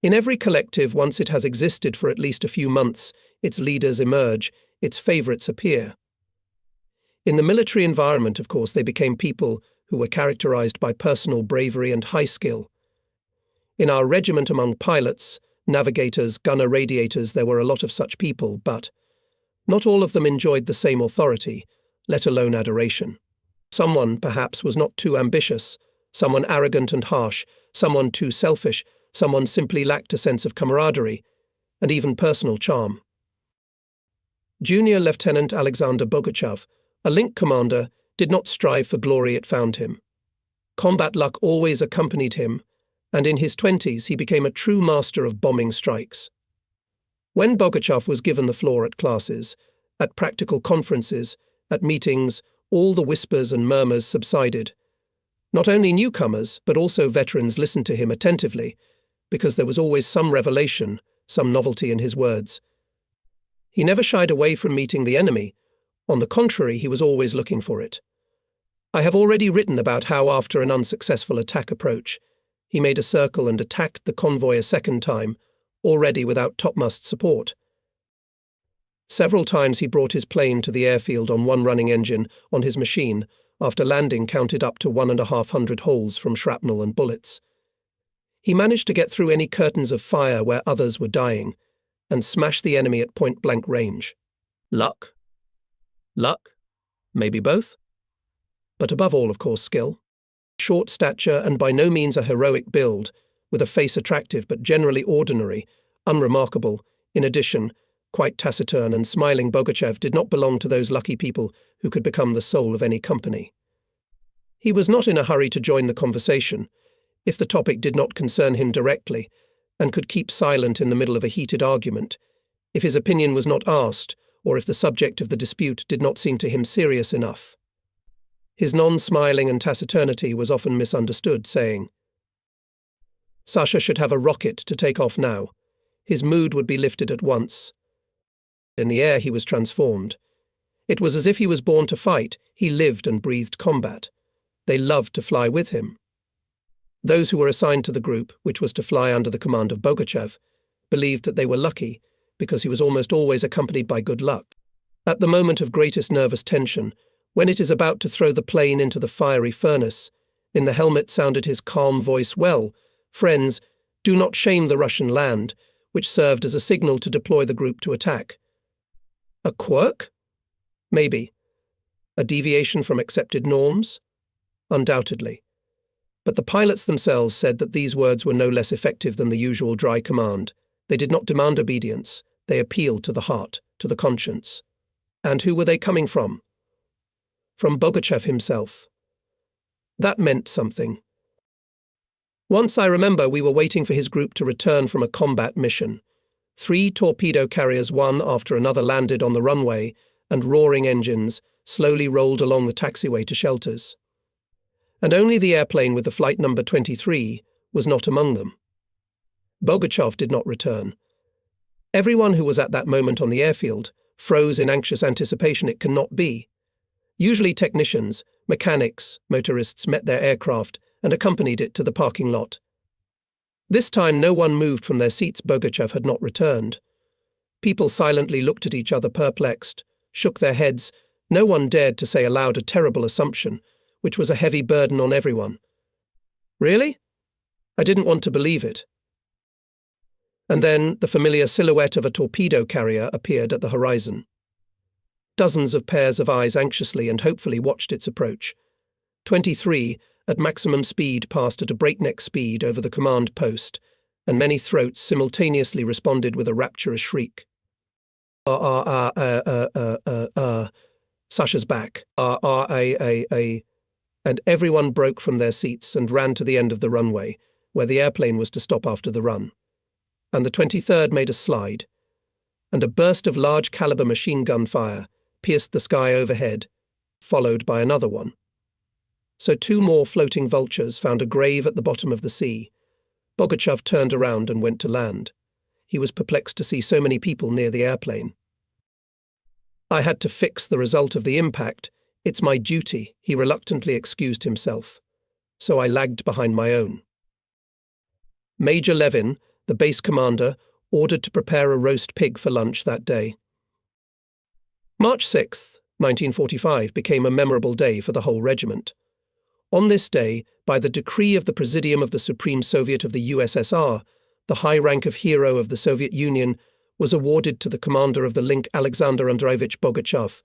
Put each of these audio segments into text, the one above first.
In every collective, once it has existed for at least a few months, its leaders emerge, its favorites appear. In the military environment, of course, they became people who were characterized by personal bravery and high skill. In our regiment among pilots, navigators, gunner radiators, there were a lot of such people, but not all of them enjoyed the same authority, let alone adoration. Someone, perhaps, was not too ambitious, someone arrogant and harsh, someone too selfish, someone simply lacked a sense of camaraderie, and even personal charm. Junior Lieutenant Alexander Bogachev, a link commander, did not strive for glory it found him. Combat luck always accompanied him, and in his 20s he became a true master of bombing strikes. When Bogachev was given the floor at classes, at practical conferences, at meetings, all the whispers and murmurs subsided. Not only newcomers, but also veterans listened to him attentively, because there was always some revelation, some novelty in his words. He never shied away from meeting the enemy. On the contrary, he was always looking for it. I have already written about how, after an unsuccessful attack approach, he made a circle and attacked the convoy a second time, already without topmast support. Several times he brought his plane to the airfield on one running engine on his machine, after landing counted up to 1,500 holes from shrapnel and bullets. He managed to get through any curtains of fire where others were dying, and smash the enemy at point-blank range. Luck? Luck? Maybe both? But above all, of course, skill. Short stature and by no means a heroic build, with a face attractive but generally ordinary, unremarkable. In addition, quite taciturn and smiling, Bogachev did not belong to those lucky people who could become the soul of any company. He was not in a hurry to join the conversation, if the topic did not concern him directly, and could keep silent in the middle of a heated argument, if his opinion was not asked, or if the subject of the dispute did not seem to him serious enough. His non-smiling and taciturnity was often misunderstood, saying, "Sasha should have a rocket to take off now. His mood would be lifted at once." In the air he was transformed. It was as if he was born to fight. He lived and breathed combat. They loved to fly with him. Those who were assigned to the group, which was to fly under the command of Bogachev, believed that they were lucky because he was almost always accompanied by good luck. At the moment of greatest nervous tension, when it is about to throw the plane into the fiery furnace, in the helmet sounded his calm voice, "Well, friends, do not shame the Russian land," which served as a signal to deploy the group to attack. A quirk? Maybe. A deviation from accepted norms? Undoubtedly. But the pilots themselves said that these words were no less effective than the usual dry command. They did not demand obedience. They appealed to the heart, to the conscience. And who were they coming from? From Bogachev himself. That meant something. Once, I remember, we were waiting for his group to return from a combat mission. 3 torpedo carriers, one after another, landed on the runway, and roaring engines slowly rolled along the taxiway to shelters. And only the airplane with the flight number 23 was not among them. Bogachev did not return. Everyone who was at that moment on the airfield froze in anxious anticipation. It cannot be. Usually technicians, mechanics, motorists met their aircraft and accompanied it to the parking lot. This time no one moved from their seats. Bogachev had not returned. People silently looked at each other, perplexed, shook their heads. No one dared to say aloud a terrible assumption, which was a heavy burden on everyone. Really? I didn't want to believe it. And then the familiar silhouette of a torpedo carrier appeared at the horizon. Dozens of pairs of eyes anxiously and hopefully watched its approach. 23, at maximum speed, passed at a breakneck speed over the command post, and many throats simultaneously responded with a rapturous shriek. Sasha's back. And everyone broke from their seats and ran to the end of the runway, where the airplane was to stop after the run. And the 23rd made a slide, and a burst of large-caliber machine gun fire pierced the sky overhead, followed by another one. So 2 more floating vultures found a grave at the bottom of the sea. Bogachev turned around and went to land. He was perplexed to see so many people near the airplane. "I had to fix the result of the impact. It's my duty," he reluctantly excused himself. So I lagged behind my own. Major Levin, the base commander, ordered to prepare a roast pig for lunch that day. March 6, 1945 became a memorable day for the whole regiment. On this day, by the decree of the Presidium of the Supreme Soviet of the USSR, the high rank of Hero of the Soviet Union was awarded to the commander of the Link, Alexander Andreevich Bogachev.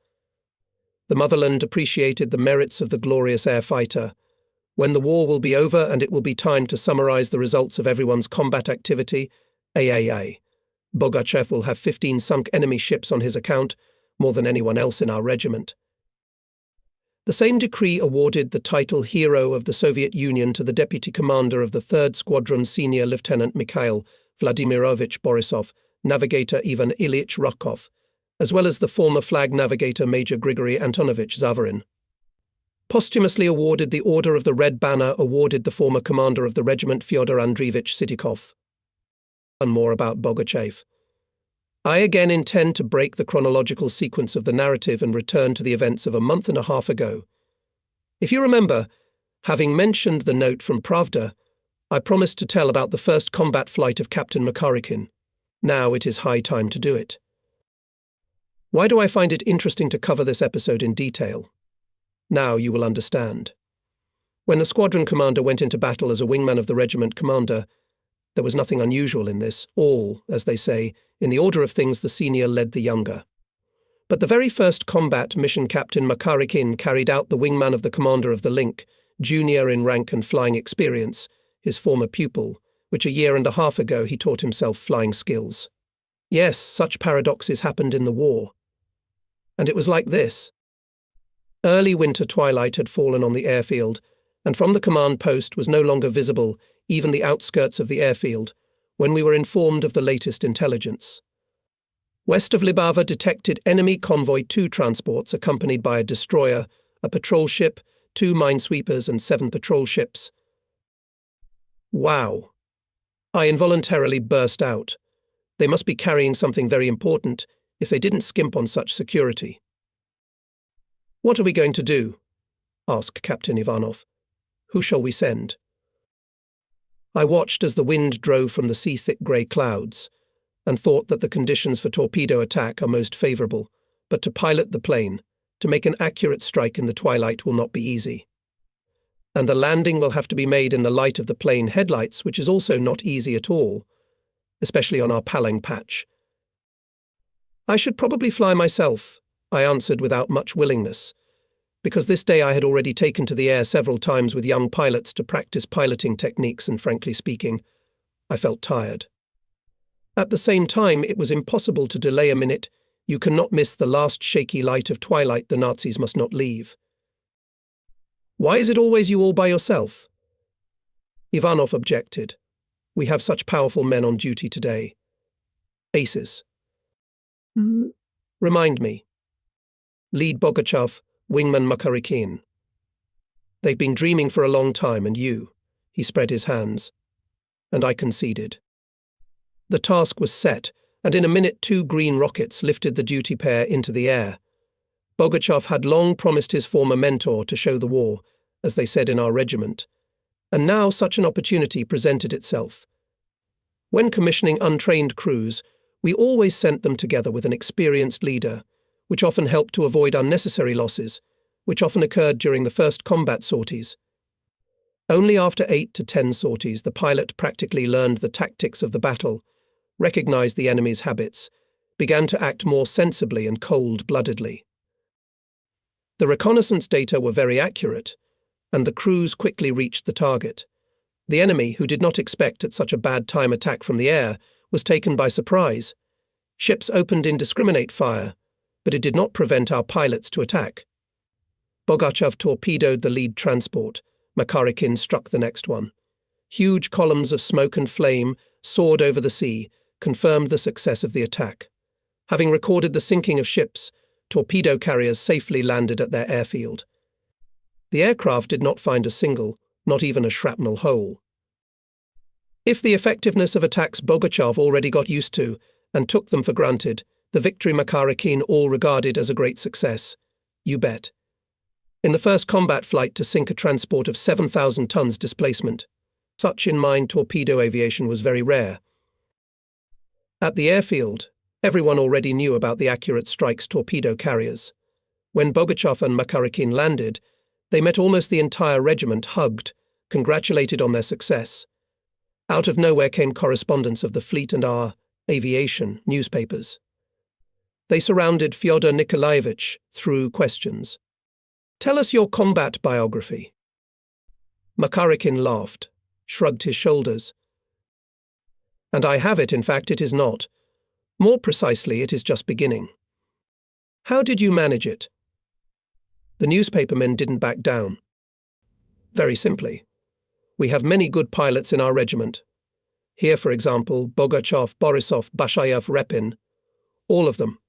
The motherland appreciated the merits of the glorious air fighter. When the war will be over and it will be time to summarize the results of everyone's combat activity, Bogachev will have 15 sunk enemy ships on his account, more than anyone else in our regiment. The same decree awarded the title Hero of the Soviet Union to the Deputy Commander of the 3rd Squadron Senior Lieutenant Mikhail Vladimirovich Borisov, Navigator Ivan Ilyich Rokov, as well as the former flag navigator Major Grigory Antonovich Zavarin. Posthumously awarded the Order of the Red Banner awarded the former commander of the regiment Fyodor Andreevich Sitikov. And more about Bogachev. I again intend to break the chronological sequence of the narrative and return to the events of a month and a half ago. If you remember, having mentioned the note from Pravda, I promised to tell about the first combat flight of Captain Makarikin. Now it is high time to do it. Why do I find it interesting to cover this episode in detail? Now you will understand. When the squadron commander went into battle as a wingman of the regiment commander, there was nothing unusual in this. All, as they say, in the order of things the senior led the younger. But the very first combat mission Captain Makarikin carried out the wingman of the commander of the Link, junior in rank and flying experience, his former pupil, which a year and a half ago he taught himself flying skills. Yes, such paradoxes happened in the war. And it was like this. Early winter twilight had fallen on the airfield, and from the command post was no longer visible even the outskirts of the airfield, when we were informed of the latest intelligence. West of Libava detected enemy Convoy 2 transports accompanied by a destroyer, a patrol ship, 2 minesweepers and 7 patrol ships. Wow! I involuntarily burst out. They must be carrying something very important if they didn't skimp on such security. What are we going to do? Asked Captain Ivanov. Who shall we send? I watched as the wind drove from the sea-thick grey clouds, and thought that the conditions for torpedo attack are most favourable, but to pilot the plane, to make an accurate strike in the twilight will not be easy. And the landing will have to be made in the light of the plane headlights, which is also not easy at all, especially on our Palang patch. I should probably fly myself, I answered without much willingness, because this day I had already taken to the air several times with young pilots to practice piloting techniques, and frankly speaking, I felt tired. At the same time, it was impossible to delay a minute. You cannot miss the last shaky light of twilight. The Nazis must not leave. Why is it always you all by yourself? Ivanov objected. We have such powerful men on duty today. Aces. Remind me. Lead Bogachev, wingman Makarikin. They've been dreaming for a long time, and you. He spread his hands. And I conceded. The task was set, and in a minute 2 green rockets lifted the duty pair into the air. Bogachev had long promised his former mentor to show the war, as they said in our regiment, and now such an opportunity presented itself. When commissioning untrained crews, we always sent them together with an experienced leader, which often helped to avoid unnecessary losses, which often occurred during the first combat sorties. Only after 8 to 10 sorties the pilot practically learned the tactics of the battle, recognized the enemy's habits, began to act more sensibly and cold-bloodedly. The reconnaissance data were very accurate, and the crews quickly reached the target. The enemy, who did not expect at such a bad time attack from the air, was taken by surprise. Ships opened indiscriminate fire, but it did not prevent our pilots to attack. Bogachev torpedoed the lead transport. Makarikin struck the next one. Huge columns of smoke and flame soared over the sea, confirmed the success of the attack. Having recorded the sinking of ships, torpedo carriers safely landed at their airfield. The aircraft did not find a single, not even a shrapnel hole. If the effectiveness of attacks Bogachev already got used to and took them for granted, the victory Makarikin all regarded as a great success. You bet. In the first combat flight to sink a transport of 7,000 tons displacement, such in mine torpedo aviation was very rare. At the airfield, everyone already knew about the accurate strike's torpedo carriers. When Bogachev and Makarikin landed, they met almost the entire regiment, hugged, congratulated on their success. Out of nowhere came correspondence of the fleet and our aviation newspapers. They surrounded Fyodor Nikolaevich through questions. "Tell us your combat biography." Makarikin laughed, shrugged his shoulders. "And I have it, in fact, it is not. More precisely, it is just beginning." "How did you manage it?" The newspapermen didn't back down. "Very simply. We have many good pilots in our regiment. Here, for example, Bogachev, Borisov, Bashayev, Repin. All of them.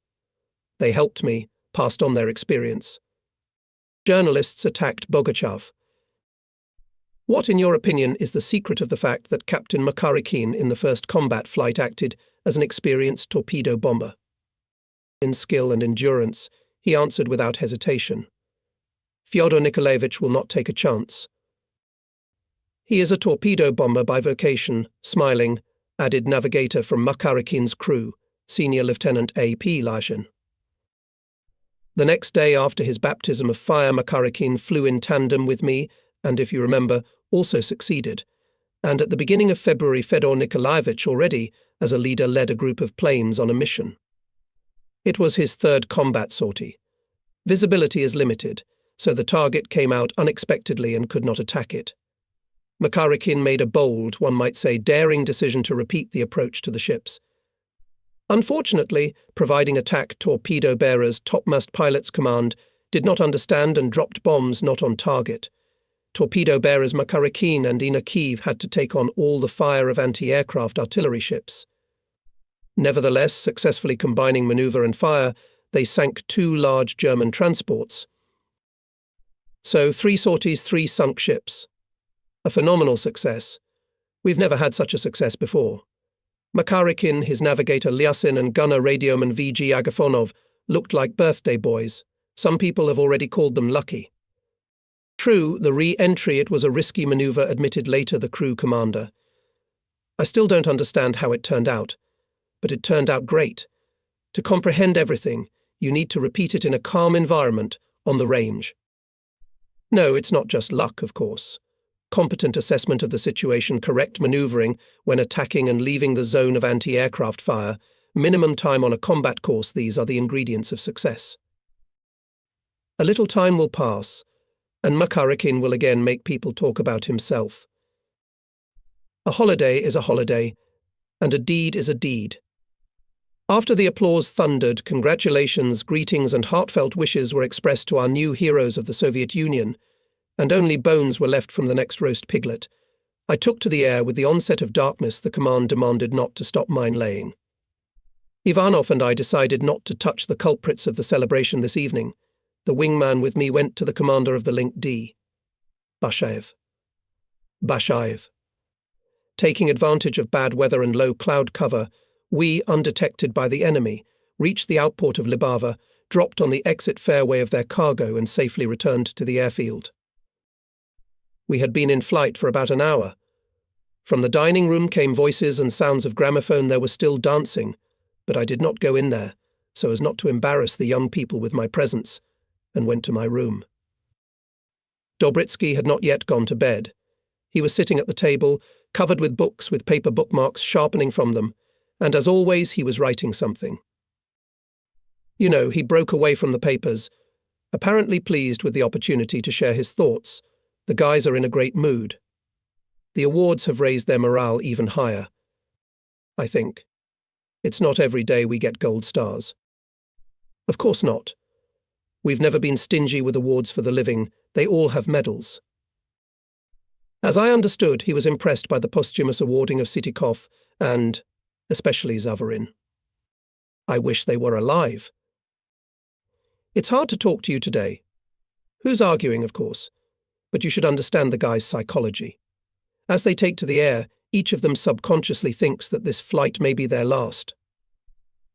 They helped me, passed on their experience." Journalists attacked Bogachev. "What, in your opinion, is the secret of the fact that Captain Makarikin in the first combat flight acted as an experienced torpedo bomber?" In skill and endurance, he answered without hesitation. "Fyodor Nikolaevich will not take a chance." "He is a torpedo bomber by vocation," smiling, added navigator from Makarikin's crew, Senior Lieutenant A.P. Lajin. The next day after his baptism of fire, Makarikin flew in tandem with me, and if you remember, also succeeded. And at the beginning of February, Fyodor Nikolaevich already, as a leader, led a group of planes on a mission. It was his third combat sortie. Visibility is limited, so the target came out unexpectedly and could not attack it. Makarikin made a bold, one might say daring decision to repeat the approach to the ships. Unfortunately, providing attack torpedo bearers topmast pilot's command did not understand and dropped bombs not on target. Torpedo bearers Makarikin and Inakiv had to take on all the fire of anti-aircraft artillery ships. Nevertheless, successfully combining maneuver and fire, they sank 2 large German transports. So 3 sorties, 3 sunk ships. A phenomenal success. We've never had such a success before. Makarikin, his navigator Lyasin, and gunner radioman V.G. Agafonov looked like birthday boys. Some people have already called them lucky. True, the re-entry, it was a risky maneuver, admitted later the crew commander. I still don't understand how it turned out, but it turned out great. To comprehend everything, you need to repeat it in a calm environment on the range. No, it's not just luck, of course. Competent assessment of the situation, correct maneuvering when attacking and leaving the zone of anti-aircraft fire, minimum time on a combat course, these are the ingredients of success. A little time will pass, and Makarikin will again make people talk about himself. A holiday is a holiday, and a deed is a deed. After the applause thundered, congratulations, greetings and heartfelt wishes were expressed to our new heroes of the Soviet Union, and only bones were left from the next roast piglet. I took to the air. With the onset of darkness, the command demanded not to stop mine laying. Ivanov and I decided not to touch the culprits of the celebration this evening. The wingman with me went to the commander of the Link D. Bashayev. Taking advantage of bad weather and low cloud cover, we, undetected by the enemy, reached the outport of Libava, dropped on the exit fairway of their cargo and safely returned to the airfield. We had been in flight for about an hour. From the dining room came voices and sounds of gramophone. There was still dancing, but I did not go in there, so as not to embarrass the young people with my presence, and went to my room. Dobritsky had not yet gone to bed. He was sitting at the table, covered with books with paper bookmarks sharpening from them, and as always he was writing something. You know, he broke away from the papers, apparently pleased with the opportunity to share his thoughts. The guys are in a great mood. The awards have raised their morale even higher. I think. It's not every day we get gold stars. Of course not. We've never been stingy with awards for the living. They all have medals. As I understood, he was impressed by the posthumous awarding of Sitikov and, especially, Zavarin. I wish they were alive. It's hard to talk to you today. Who's arguing, of course? But you should understand the guy's psychology. As they take to the air, each of them subconsciously thinks that this flight may be their last.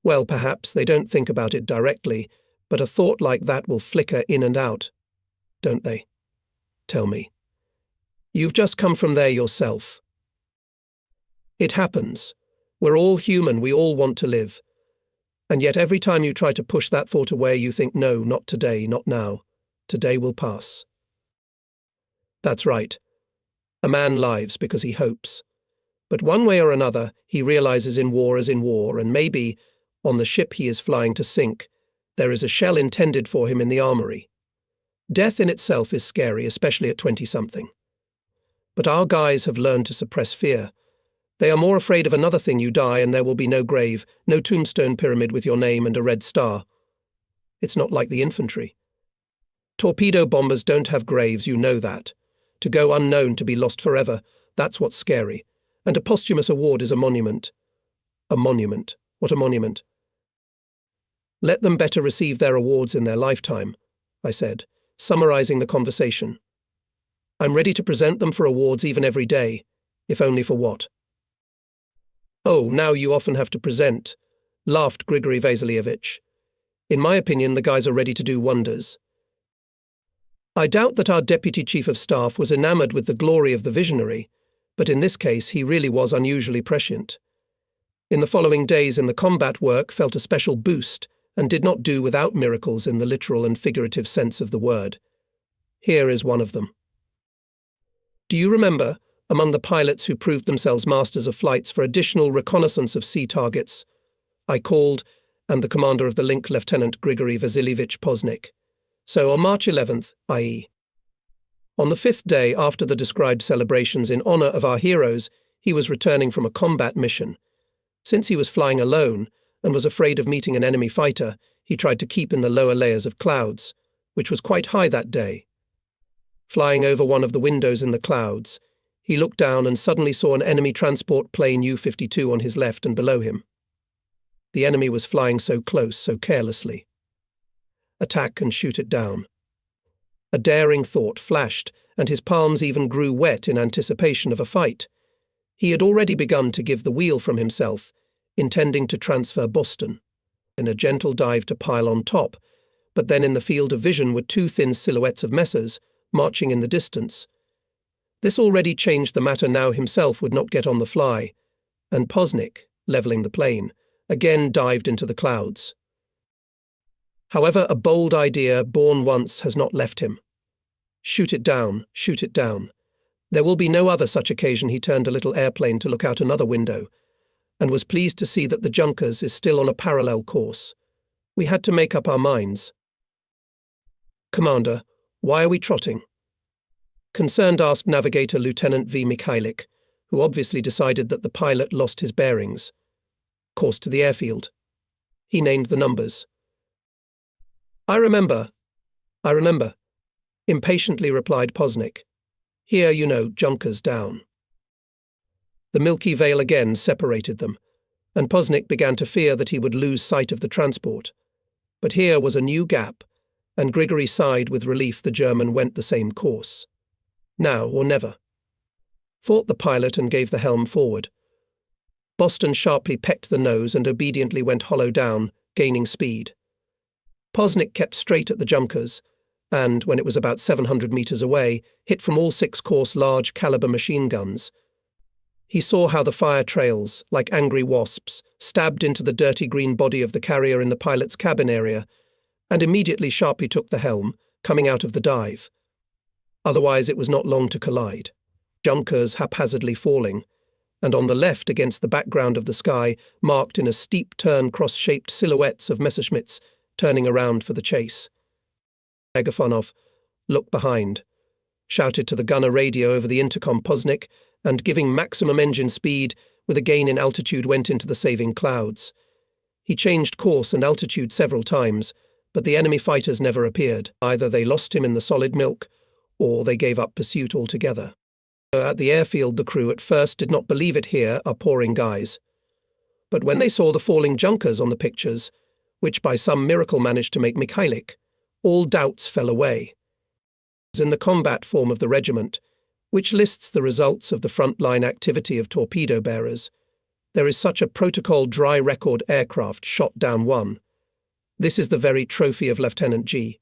Well, perhaps they don't think about it directly, but a thought like that will flicker in and out, don't they? Tell me. You've just come from there yourself. It happens. We're all human, we all want to live. And yet every time you try to push that thought away, you think, no, not today, not now. Today will pass. That's right. A man lives because he hopes. But one way or another, he realizes in war as in war, and maybe, on the ship he is flying to sink, there is a shell intended for him in the armory. Death in itself is scary, especially at 20-something. But our guys have learned to suppress fear. They are more afraid of another thing: you die and there will be no grave, no tombstone pyramid with your name and a red star. It's not like the infantry. Torpedo bombers don't have graves, you know that. To go unknown, to be lost forever, that's what's scary. And a posthumous award is a monument. A monument. What a monument. Let them better receive their awards in their lifetime, I said, summarizing the conversation. I'm ready to present them for awards even every day, if only for what? Oh, now you often have to present, laughed Grigory Vasilievich. In my opinion, the guys are ready to do wonders. I doubt that our Deputy Chief of Staff was enamored with the glory of the visionary, but in this case he really was unusually prescient. In the following days in the combat work felt a special boost and did not do without miracles in the literal and figurative sense of the word. Here is one of them. Do you remember, among the pilots who proved themselves masters of flights for additional reconnaissance of sea targets, I called, and the commander of the link, Lieutenant Grigory Vasilievich Poznik. So on March 11th, i.e. on the 5th day after the described celebrations in honor of our heroes, he was returning from a combat mission. Since he was flying alone and was afraid of meeting an enemy fighter, he tried to keep in the lower layers of clouds, which was quite high that day. Flying over one of the windows in the clouds, he looked down and suddenly saw an enemy transport plane U-52 on his left and below him. The enemy was flying so close, so carelessly. Attack and shoot it down. A daring thought flashed, and his palms even grew wet in anticipation of a fight. He had already begun to give the wheel from himself, intending to transfer Boston, in a gentle dive to pile on top, but then in the field of vision were two thin silhouettes of Messers, marching in the distance. This already changed the matter. Now himself would not get on the fly, and Poznik, levelling the plane, again dived into the clouds. However, a bold idea, born once, has not left him. Shoot it down, shoot it down. There will be no other such occasion. He turned a little airplane to look out another window, and was pleased to see that the Junkers is still on a parallel course. We had to make up our minds. Commander, why are we trotting? Concerned asked Navigator Lieutenant V. Mikhailik, who obviously decided that the pilot lost his bearings. Course to the airfield. He named the numbers. I remember, impatiently replied Poznik. Here, you know, Junkers down. The milky veil again separated them, and Poznik began to fear that he would lose sight of the transport. But here was a new gap, and Grigory sighed with relief. The German went the same course. Now or never, thought the pilot, and gave the helm forward. Boston sharply pecked the nose and obediently went hollow down, gaining speed. Poznik kept straight at the Junkers, and, when it was about 700 meters away, hit from all 6 course large-caliber machine guns. He saw how the fire trails, like angry wasps, stabbed into the dirty green body of the carrier in the pilot's cabin area, and immediately sharply took the helm, coming out of the dive. Otherwise it was not long to collide. Junkers haphazardly falling, and on the left, against the background of the sky, marked in a steep turn cross-shaped silhouettes of Messerschmitts turning around for the chase. Agafonov, look behind, shouted to the gunner radio over the intercom. Poznik, and giving maximum engine speed, with a gain in altitude, went into the saving clouds. He changed course and altitude several times, but the enemy fighters never appeared. Either they lost him in the solid milk, or they gave up pursuit altogether. At the airfield, the crew at first did not believe it. Here are pouring guys. But when they saw the falling Junkers on the pictures, which by some miracle managed to make Mikhailik, all doubts fell away. In the combat form of the regiment, which lists the results of the frontline activity of torpedo bearers, there is such a protocol dry record: aircraft shot down 1. This is the very trophy of Lieutenant G.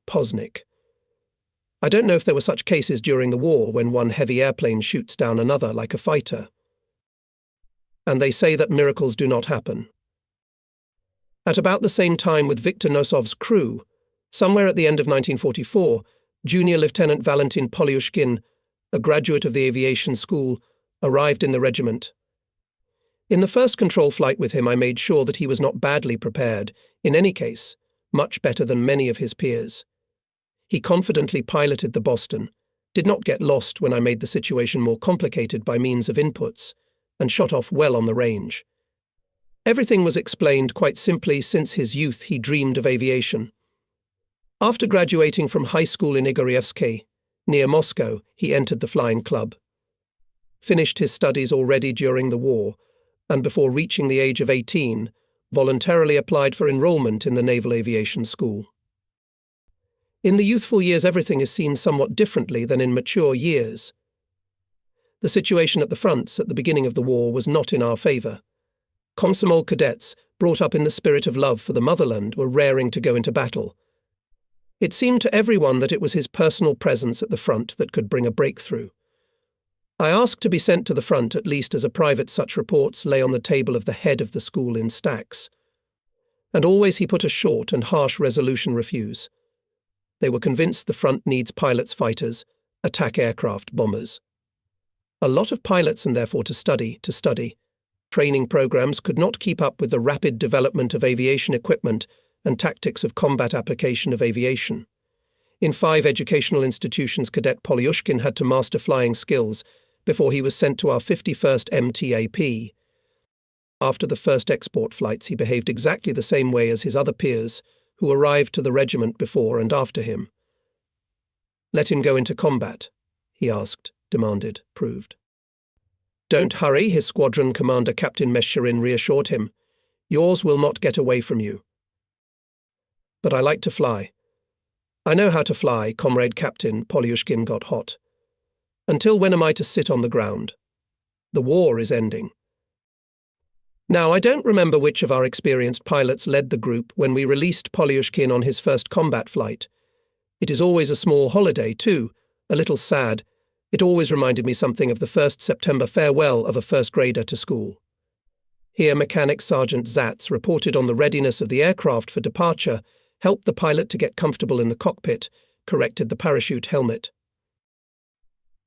Poznik. I don't know if there were such cases during the war when one heavy airplane shoots down another like a fighter. And they say that miracles do not happen. At about the same time with Viktor Nosov's crew, somewhere at the end of 1944, Junior Lieutenant Valentin Polyushkin, a graduate of the aviation school, arrived in the regiment. In the first control flight with him, I made sure that he was not badly prepared, in any case, much better than many of his peers. He confidently piloted the Boston, did not get lost when I made the situation more complicated by means of inputs, and shot off well on the range. Everything was explained quite simply. Since his youth he dreamed of aviation. After graduating from high school in Igorevsky, near Moscow, he entered the flying club. Finished his studies already during the war, and before reaching the age of 18, voluntarily applied for enrollment in the Naval Aviation School. In the youthful years, everything is seen somewhat differently than in mature years. The situation at the fronts at the beginning of the war was not in our favour. Komsomol cadets, brought up in the spirit of love for the motherland, were raring to go into battle. It seemed to everyone that it was his personal presence at the front that could bring a breakthrough. I asked to be sent to the front, at least as a private. Such reports lay on the table of the head of the school in stacks. And always he put a short and harsh resolution refuse. They were convinced the front needs pilots, fighters, attack aircraft, bombers. A lot of pilots, and therefore to study. Training programs could not keep up with the rapid development of aviation equipment and tactics of combat application of aviation. In 5 educational institutions, Cadet Polyushkin had to master flying skills before he was sent to our 51st MTAP. After the first export flights, he behaved exactly the same way as his other peers, who arrived to the regiment before and after him. "Let him go into combat," he asked, demanded, proved. "Don't hurry," his squadron commander Captain Mesherin reassured him. "Yours will not get away from you." "But I like to fly." "I know how to fly, Comrade Captain," Polyushkin got hot. "Until when am I to sit on the ground? The war is ending." Now, I don't remember which of our experienced pilots led the group when we released Polyushkin on his first combat flight. It is always a small holiday, too, a little sad. It always reminded me something of the 1st September farewell of a first grader to school. Here, Mechanic Sergeant Zatz reported on the readiness of the aircraft for departure, helped the pilot to get comfortable in the cockpit, corrected the parachute helmet.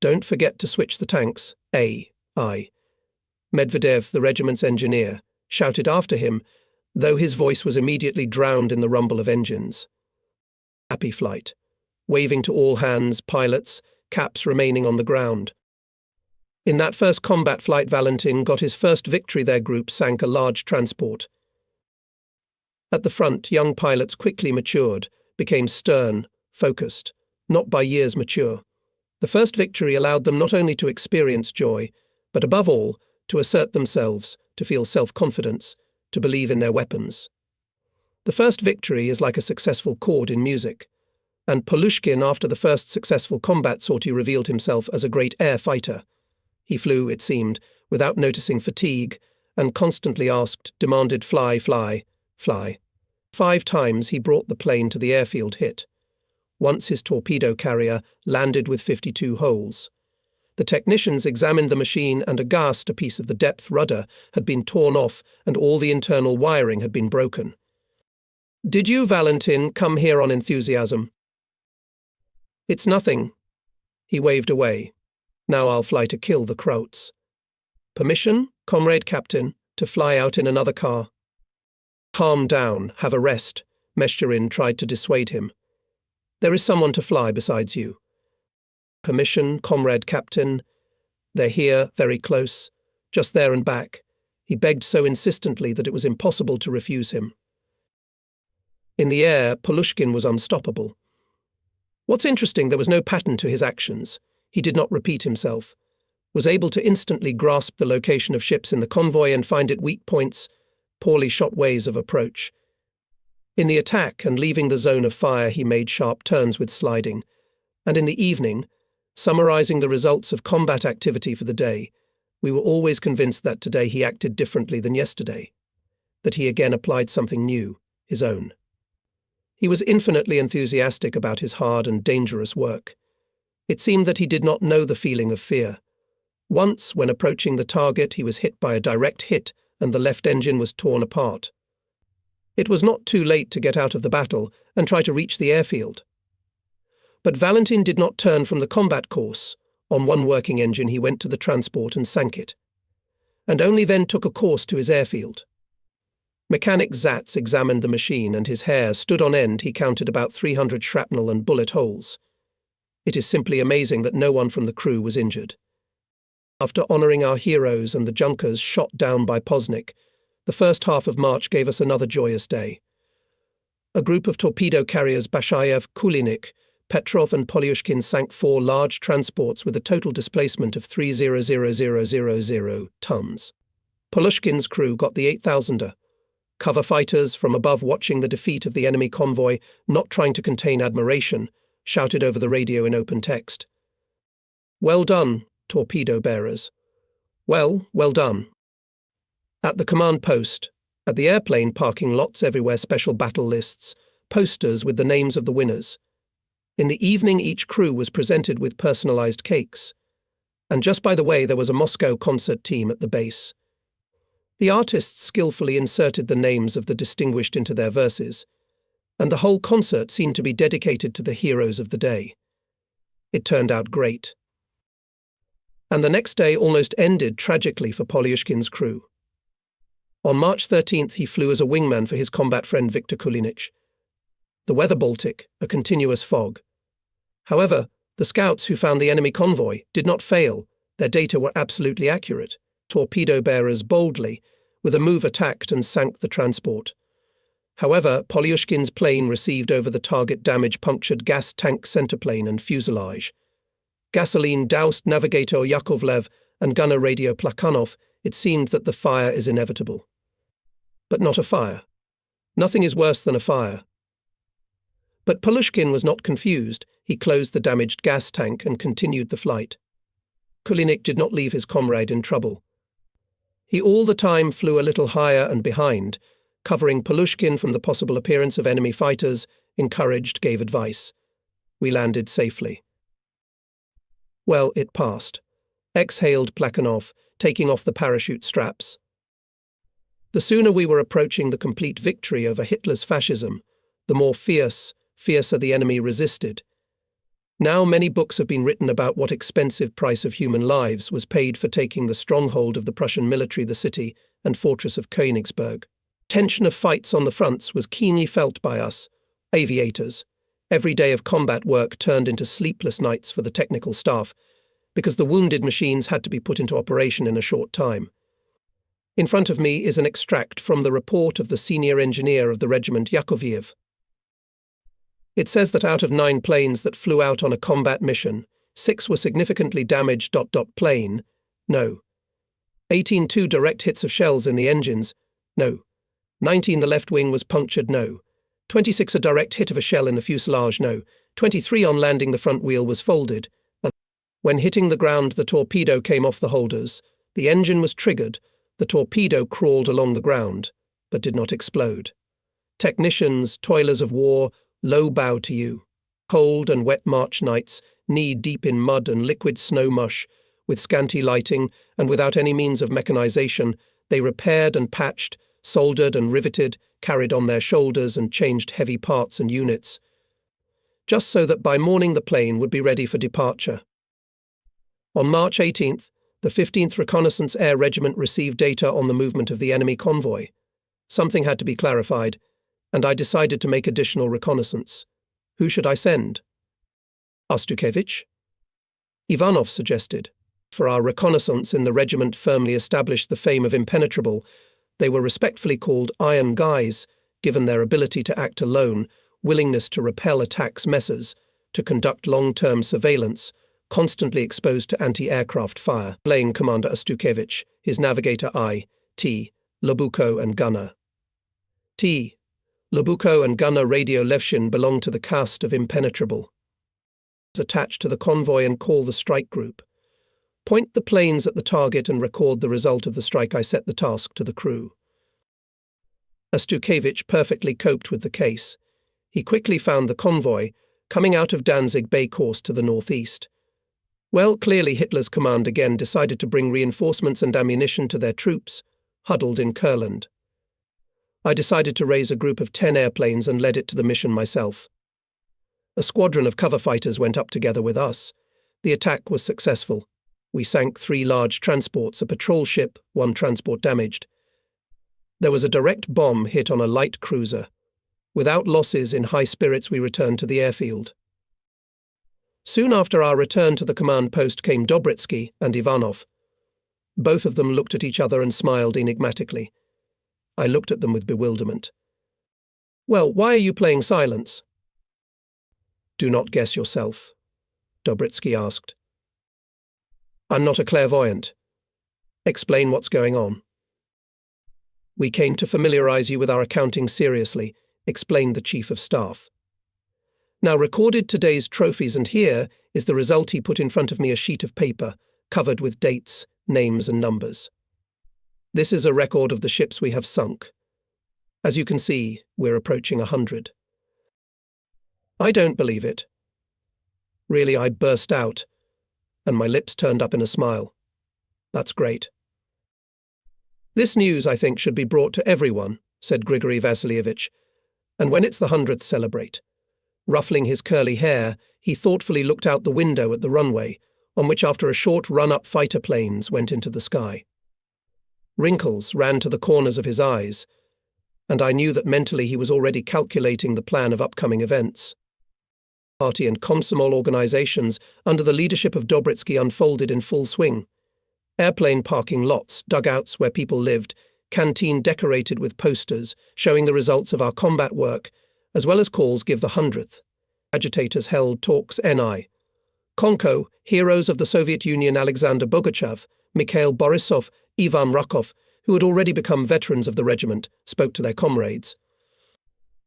"Don't forget to switch the tanks, I." Medvedev, the regiment's engineer, shouted after him, though his voice was immediately drowned in the rumble of engines. Happy flight, waving to all hands, pilots, caps remaining on the ground. In that first combat flight, Valentin got his first victory. Their group sank a large transport. At the front, young pilots quickly matured, became stern, focused, not by years mature. The first victory allowed them not only to experience joy, but above all, to assert themselves, to feel self-confidence, to believe in their weapons. The first victory is like a successful chord in music, and Polyushkin, after the first successful combat sortie, revealed himself as a great air fighter. He flew, it seemed, without noticing fatigue, and constantly asked, demanded, "Fly, fly, fly." 5 times he brought the plane to the airfield hit. Once his torpedo carrier landed with 52 holes. The technicians examined the machine, and aghast, a piece of the depth rudder had been torn off and all the internal wiring had been broken. "Did you, Valentin, come here on enthusiasm?" "It's nothing." He waved away. "Now I'll fly to kill the Krauts." "Permission, Comrade Captain, to fly out in another car?" "Calm down, have a rest," Mesherin tried to dissuade him. "There is someone to fly besides you." "Permission, Comrade Captain." "They're here, very close, just there and back." He begged so insistently that it was impossible to refuse him. In the air, Polyushkin was unstoppable. What's interesting, there was no pattern to his actions. He did not repeat himself, was able to instantly grasp the location of ships in the convoy and find it weak points, poorly shot ways of approach. In the attack and leaving the zone of fire, he made sharp turns with sliding, and in the evening, summarizing the results of combat activity for the day, we were always convinced that today he acted differently than yesterday, that he again applied something new, his own. He was infinitely enthusiastic about his hard and dangerous work. It seemed that he did not know the feeling of fear. Once, when approaching the target, he was hit by a direct hit and the left engine was torn apart. It was not too late to get out of the battle and try to reach the airfield. But Valentin did not turn from the combat course. On one working engine he went to the transport and sank it, and only then took a course to his airfield. Mechanic Zatz examined the machine, and his hair stood on end. He counted about 300 shrapnel and bullet holes. It is simply amazing that no one from the crew was injured. After honouring our heroes and the Junkers shot down by Poznik, the first half of March gave us another joyous day. A group of torpedo carriers Bashayev, Kulinik, Petrov and Polyushkin sank 4 large transports with a total displacement of 3,000,000 tons. Polyushkin's crew got the 8,000er. Cover fighters, from above watching the defeat of the enemy convoy, not trying to contain admiration, shouted over the radio in open text. "Well done, torpedo bearers. Well done." At the command post, at the airplane parking lots everywhere, special battle lists, posters with the names of the winners. In the evening each crew was presented with personalized cakes. And just by the way, there was a Moscow concert team at the base. The artists skillfully inserted the names of the distinguished into their verses, and the whole concert seemed to be dedicated to the heroes of the day. It turned out great. And the next day almost ended tragically for Polyushkin's crew. On March 13th he flew as a wingman for his combat friend Viktor Kulinich. The weather Baltic, a continuous fog. However, the scouts who found the enemy convoy did not fail. Their data were absolutely accurate. Torpedo bearers boldly, with a move, attacked and sank the transport. However, Polyushkin's plane received over the target damage, punctured gas tank centerplane and fuselage. Gasoline doused navigator Yakovlev and gunner radio Plakhanov. It seemed that the fire is inevitable. But not a fire. Nothing is worse than a fire. But Polyushkin was not confused. He closed the damaged gas tank and continued the flight. Kulinik did not leave his comrade in trouble. He all the time flew a little higher and behind, covering Polyushkin from the possible appearance of enemy fighters, encouraged, gave advice. We landed safely. Well, it passed. Exhaled Plakhanov, taking off the parachute straps. The sooner we were approaching the complete victory over Hitler's fascism, the more fiercer the enemy resisted. Now many books have been written about what expensive price of human lives was paid for taking the stronghold of the Prussian military, the city and fortress of Königsberg. Tension of fights on the fronts was keenly felt by us, aviators. Every day of combat work turned into sleepless nights for the technical staff, because the wounded machines had to be put into operation in a short time. In front of me is an extract from the report of the senior engineer of the regiment Yakovlev. It says that out of 9 planes that flew out on a combat mission, 6 were significantly damaged. Plane, no. 18 2 direct hits of shells in the engines, no. 19 the left wing was punctured, no. 26 a direct hit of a shell in the fuselage, no. 23 on landing the front wheel was folded. When hitting the ground the torpedo came off the holders, the engine was triggered, the torpedo crawled along the ground, but did not explode. Technicians, toilers of war, low bow to you. Cold and wet March nights, knee-deep in mud and liquid snow mush, with scanty lighting and without any means of mechanization, they repaired and patched, soldered and riveted, carried on their shoulders and changed heavy parts and units, just so that by morning the plane would be ready for departure. On March 18th, the 15th Reconnaissance Air Regiment received data on the movement of the enemy convoy. Something had to be clarified, and I decided to make additional reconnaissance. Who should I send? Ostukevich? Ivanov suggested. For our reconnaissance in the regiment firmly established the fame of impenetrable, they were respectfully called Iron Guys, given their ability to act alone, willingness to repel attacks messes, to conduct long-term surveillance, constantly exposed to anti-aircraft fire. Plane Commander Ostukevich, his navigator I.T., Lobuko and gunner. T. Lobuko and gunner Radio Levshin belonged to the caste of impenetrable. Attached to the convoy and call the strike group. Point the planes at the target and record the result of the strike. I set the task to the crew. Ostukevich perfectly coped with the case. He quickly found the convoy, coming out of Danzig Bay course to the northeast. Well, clearly Hitler's command again decided to bring reinforcements and ammunition to their troops, huddled in Kurland. I decided to raise a group of 10 airplanes and led it to the mission myself. A squadron of cover fighters went up together with us. The attack was successful. We sank 3 large transports, a patrol ship, 1 transport damaged. There was a direct bomb hit on a light cruiser. Without losses, in high spirits, we returned to the airfield. Soon after our return to the command post came Dobritsky and Ivanov. Both of them looked at each other and smiled enigmatically. I looked at them with bewilderment. "Well, why are you playing silence?" "Do not guess yourself," Dobritsky asked. "I'm not a clairvoyant. Explain what's going on." "We came to familiarize you with our accounting seriously," explained the Chief of Staff. Now recorded today's trophies, and here is the result. He put in front of me a sheet of paper covered with dates, names and numbers. This is a record of the ships we have sunk. As you can see, we're approaching 100. I don't believe it. Really, I burst out, and my lips turned up in a smile. That's great. This news, I think, should be brought to everyone, said Grigory Vasilievich, and when it's the 100th, celebrate. Ruffling his curly hair, he thoughtfully looked out the window at the runway, on which after a short run-up fighter planes went into the sky. Wrinkles ran to the corners of his eyes, and I knew that mentally he was already calculating the plan of upcoming events. Party and Komsomol organizations under the leadership of Dobritsky unfolded in full swing. Airplane parking lots, dugouts where people lived, canteen decorated with posters showing the results of our combat work, as well as calls give the 100th. Agitators held talks NI. Konko, heroes of the Soviet Union Alexander Bogachev, Mikhail Borisov, Ivan Rakov, who had already become veterans of the regiment, spoke to their comrades.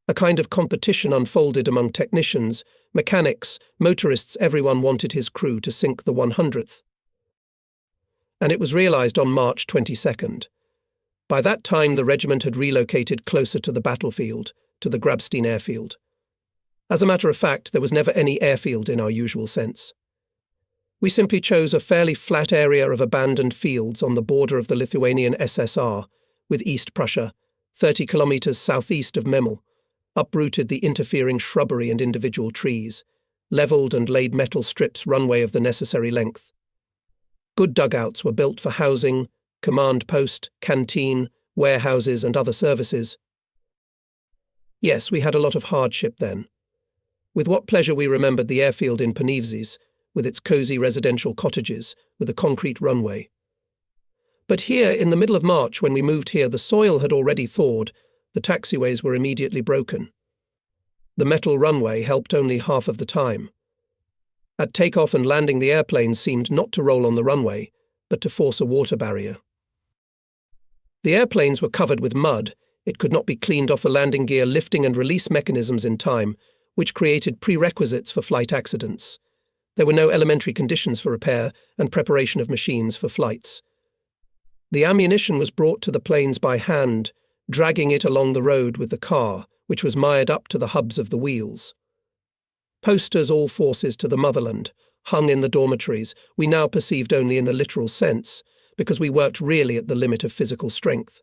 A kind of competition unfolded among technicians, mechanics, motorists. Everyone wanted his crew to sink the 100th. And it was realized on March 22nd. By that time, the regiment had relocated closer to the battlefield, to the Grabstein airfield. As a matter of fact, there was never any airfield in our usual sense. We simply chose a fairly flat area of abandoned fields on the border of the Lithuanian SSR, with East Prussia, 30 kilometers southeast of Memel, uprooted the interfering shrubbery and individual trees, leveled and laid metal strips runway of the necessary length. Good dugouts were built for housing, command post, canteen, warehouses and other services. Yes, we had a lot of hardship then. With what pleasure we remembered the airfield in Panivzis, with its cosy residential cottages, with a concrete runway. But here, in the middle of March, when we moved here, the soil had already thawed, the taxiways were immediately broken. The metal runway helped only half of the time. At takeoff and landing, the airplanes seemed not to roll on the runway, but to force a water barrier. The airplanes were covered with mud. It could not be cleaned off the landing gear, lifting and release mechanisms in time, which created prerequisites for flight accidents. There were no elementary conditions for repair and preparation of machines for flights. The ammunition was brought to the planes by hand, dragging it along the road with the car, which was mired up to the hubs of the wheels. Posters, all forces to the motherland, hung in the dormitories, we now perceived only in the literal sense, because we worked really at the limit of physical strength.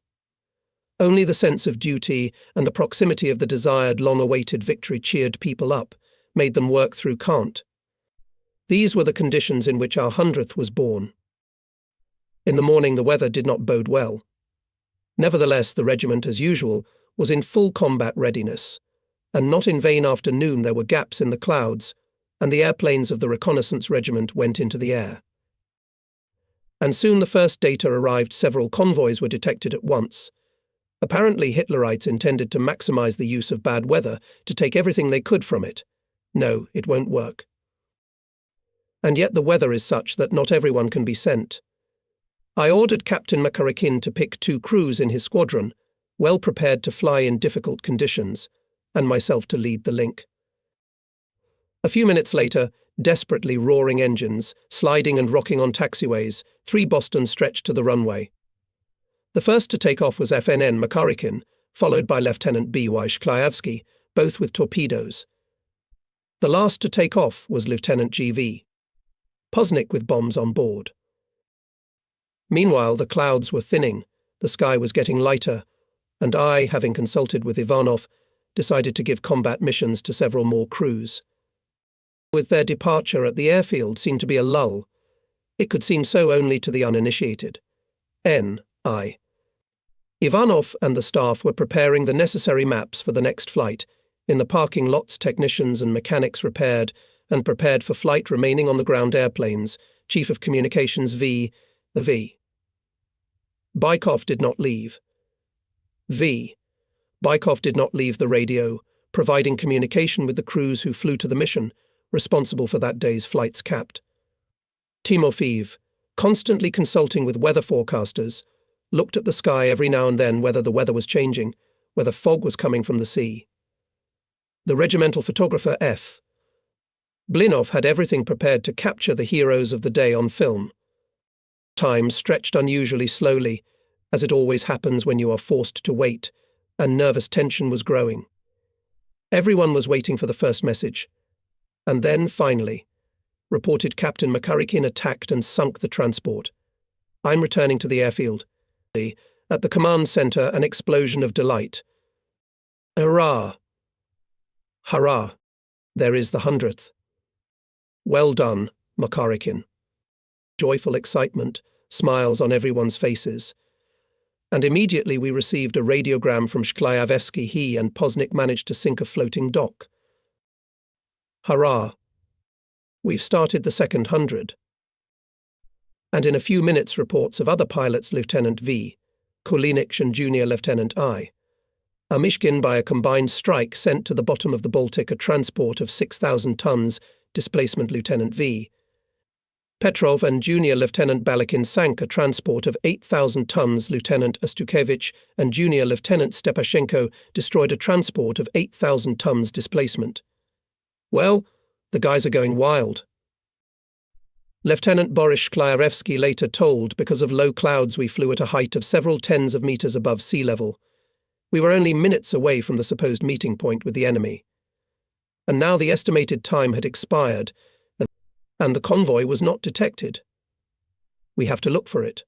Only the sense of duty and the proximity of the desired, long-awaited victory cheered people up, made them work through can't. These were the conditions in which our 100th was born. In the morning the weather did not bode well. Nevertheless, the regiment, as usual, was in full combat readiness, and not in vain after noon there were gaps in the clouds, and the airplanes of the reconnaissance regiment went into the air. And soon the first data arrived. Several convoys were detected at once. Apparently Hitlerites intended to maximize the use of bad weather to take everything they could from it. No, it won't work. And yet the weather is such that not everyone can be sent. I ordered Captain Makarikin to pick 2 crews in his squadron, well prepared to fly in difficult conditions, and myself to lead the link. A few minutes later, desperately roaring engines, sliding and rocking on taxiways, 3 Bostons stretched to the runway. The first to take off was FNN Makarikin, followed by Lieutenant B.Y. Shklayevsky, both with torpedoes. The last to take off was Lieutenant G.V. Poznik with bombs on board. Meanwhile, the clouds were thinning, the sky was getting lighter, and I, having consulted with Ivanov, decided to give combat missions to several more crews. With their departure at the airfield seemed to be a lull. It could seem so only to the uninitiated. N.I. Ivanov and the staff were preparing the necessary maps for the next flight. In the parking lots, technicians and mechanics repaired and prepared for flight remaining on the ground airplanes. Chief of Communications V. Bykov did not leave. Bykov did not leave the radio, providing communication with the crews who flew to the mission, responsible for that day's flights capped. Timofeev, constantly consulting with weather forecasters, looked at the sky every now and then whether the weather was changing, whether fog was coming from the sea. The regimental photographer F. Blinov had everything prepared to capture the heroes of the day on film. Time stretched unusually slowly, as it always happens when you are forced to wait, and nervous tension was growing. Everyone was waiting for the first message. And then, finally, reported Captain Makarikin attacked and sunk the transport. I'm returning to the airfield. At the command center, an explosion of delight. Hurrah! Hurrah! There is the 100th. Well done, Makarikin. Joyful excitement, smiles on everyone's faces. And immediately we received a radiogram from Shklayevsky. He and Poznik managed to sink a floating dock. Hurrah! We've started the second 100. And in a few minutes reports of other pilots, Lieutenant V, Kulinich and Junior Lieutenant I. Amishkin, by a combined strike, sent to the bottom of the Baltic a transport of 6,000 tons, displacement Lieutenant V. Petrov and Junior Lieutenant Balakin sank a transport of 8,000 tons. Lieutenant Astukevich and Junior Lieutenant Stepashenko destroyed a transport of 8,000 tons displacement. Well, the guys are going wild. Lieutenant Boris Shklayevsky later told, because of low clouds we flew at a height of several tens of meters above sea level. We were only minutes away from the supposed meeting point with the enemy. And now the estimated time had expired, and the convoy was not detected. We have to look for it.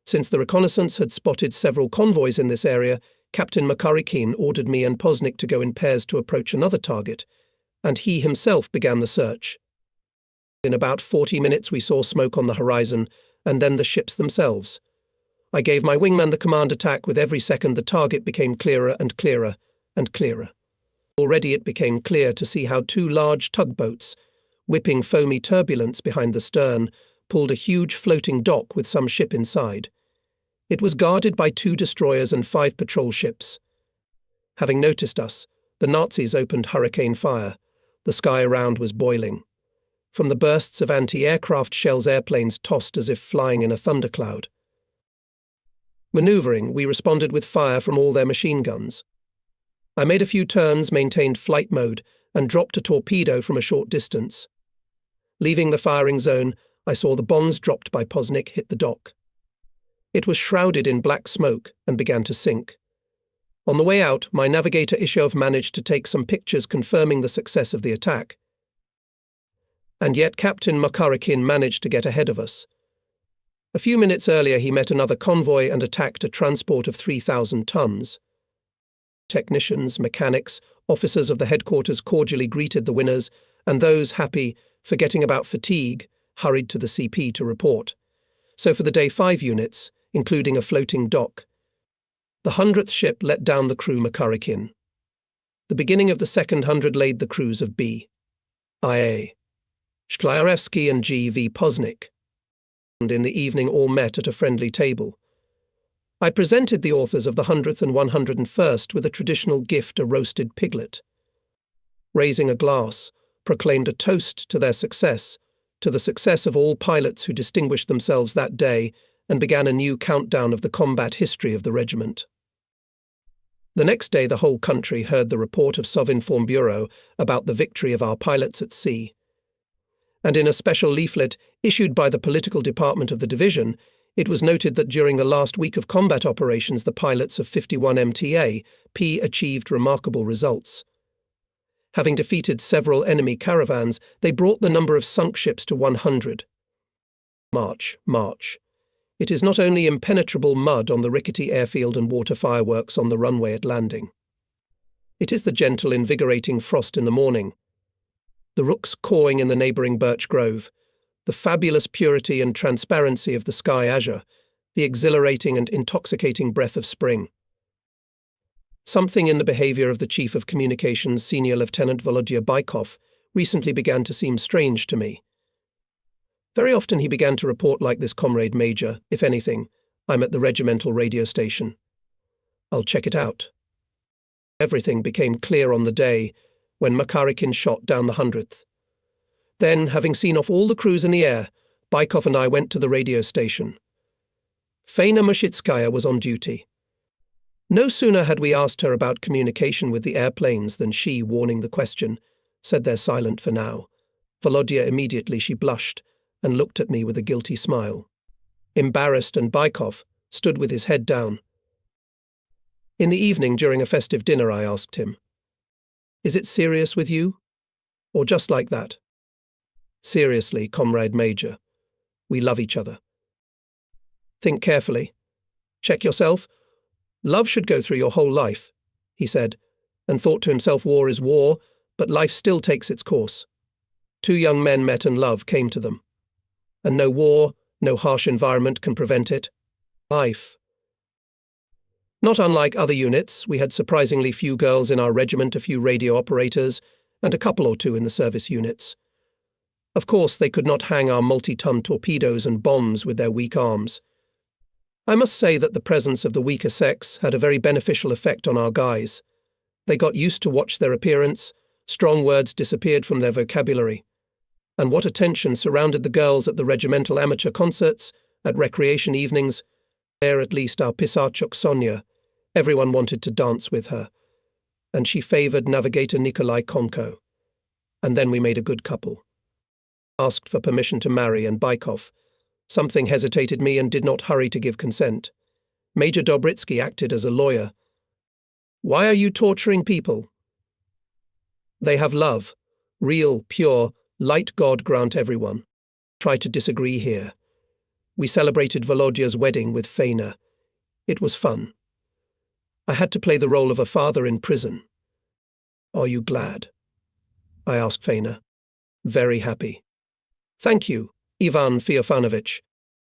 Since the reconnaissance had spotted several convoys in this area, Captain Makarikin ordered me and Poznik to go in pairs to approach another target, and he himself began the search. In about 40 minutes we saw smoke on the horizon, and then the ships themselves. I gave my wingman the command attack. With every second the target became clearer and clearer and clearer. Already it became clear to see how two large tugboats, whipping foamy turbulence behind the stern, pulled a huge floating dock with some ship inside. It was guarded by 2 destroyers and 5 patrol ships. Having noticed us, the Nazis opened hurricane fire. The sky around was boiling. From the bursts of anti-aircraft shells, airplanes tossed as if flying in a thundercloud. Maneuvering, we responded with fire from all their machine guns. I made a few turns, maintained flight mode, and dropped a torpedo from a short distance. Leaving the firing zone, I saw the bombs dropped by Poznik hit the dock. It was shrouded in black smoke and began to sink. On the way out, my navigator Ishov managed to take some pictures confirming the success of the attack. And yet Captain Makarikin managed to get ahead of us. A few minutes earlier he met another convoy and attacked a transport of 3,000 tons. Technicians, mechanics, officers of the headquarters cordially greeted the winners, and those happy, forgetting about fatigue, hurried to the CP to report. So for the day 5 units, including a floating dock. The 100th ship let down the crew Makarikin. The beginning of the second 100 laid the crews of B. IA. Shklayevsky and G.V. Poznik. And in the evening all met at a friendly table. I presented the authors of the 100th and 101st with a traditional gift, a roasted piglet. Raising a glass, proclaimed a toast to their success, to the success of all pilots who distinguished themselves that day, and began a new countdown of the combat history of the regiment. The next day the whole country heard the report of Sovinform Bureau about the victory of our pilots at sea. And in a special leaflet issued by the political department of the division, it was noted that during the last week of combat operations the pilots of 51 MTA P achieved remarkable results. Having defeated several enemy caravans, they brought the number of sunk ships to 100. March, March. It is not only impenetrable mud on the rickety airfield and water fireworks on the runway at landing. It is the gentle, invigorating frost in the morning, the rooks cawing in the neighbouring birch grove, the fabulous purity and transparency of the sky azure, the exhilarating and intoxicating breath of spring. Something in the behaviour of the Chief of Communications, Senior Lieutenant Volodya Bykov, recently began to seem strange to me. Very often he began to report like this, Comrade Major, if anything, I'm at the regimental radio station. I'll check it out. Everything became clear on the day when Makarikin shot down the 100th. Then, having seen off all the crews in the air, Bykov and I went to the radio station. Faina Mushitskaya was on duty. No sooner had we asked her about communication with the airplanes than she, warning the question, said they're silent for now. Volodya immediately she blushed and looked at me with a guilty smile. Embarrassed, and Bykov stood with his head down. In the evening, during a festive dinner, I asked him, "Is it serious with you? Or just like that?" "Seriously, Comrade Major. We love each other." "Think carefully. Check yourself. Love should go through your whole life," he said, and thought to himself, war is war, but life still takes its course. Two young men met and love came to them. And no war, no harsh environment can prevent it. Life. Not unlike other units, we had surprisingly few girls in our regiment, a few radio operators, and a couple or two in the service units. Of course, they could not hang our multi-ton torpedoes and bombs with their weak arms. I must say that the presence of the weaker sex had a very beneficial effect on our guys. They got used to watch their appearance, strong words disappeared from their vocabulary. And what attention surrounded the girls at the regimental amateur concerts, at recreation evenings. There, at least, our Pisarchuk Sonia, everyone wanted to dance with her. And she favoured Navigator Nikolai Konko. And then we made a good couple. Asked for permission to marry, and Bykov. Something hesitated me and did not hurry to give consent. Major Dobritsky acted as a lawyer. "Why are you torturing people? They have love. Real, pure, light God grant everyone. Try to disagree here. We celebrated Volodya's wedding with Faina. It was fun. I had to play the role of a father in prison." "Are you glad?" I asked Faina. "Very happy." "Thank you, Ivan Feofanovich.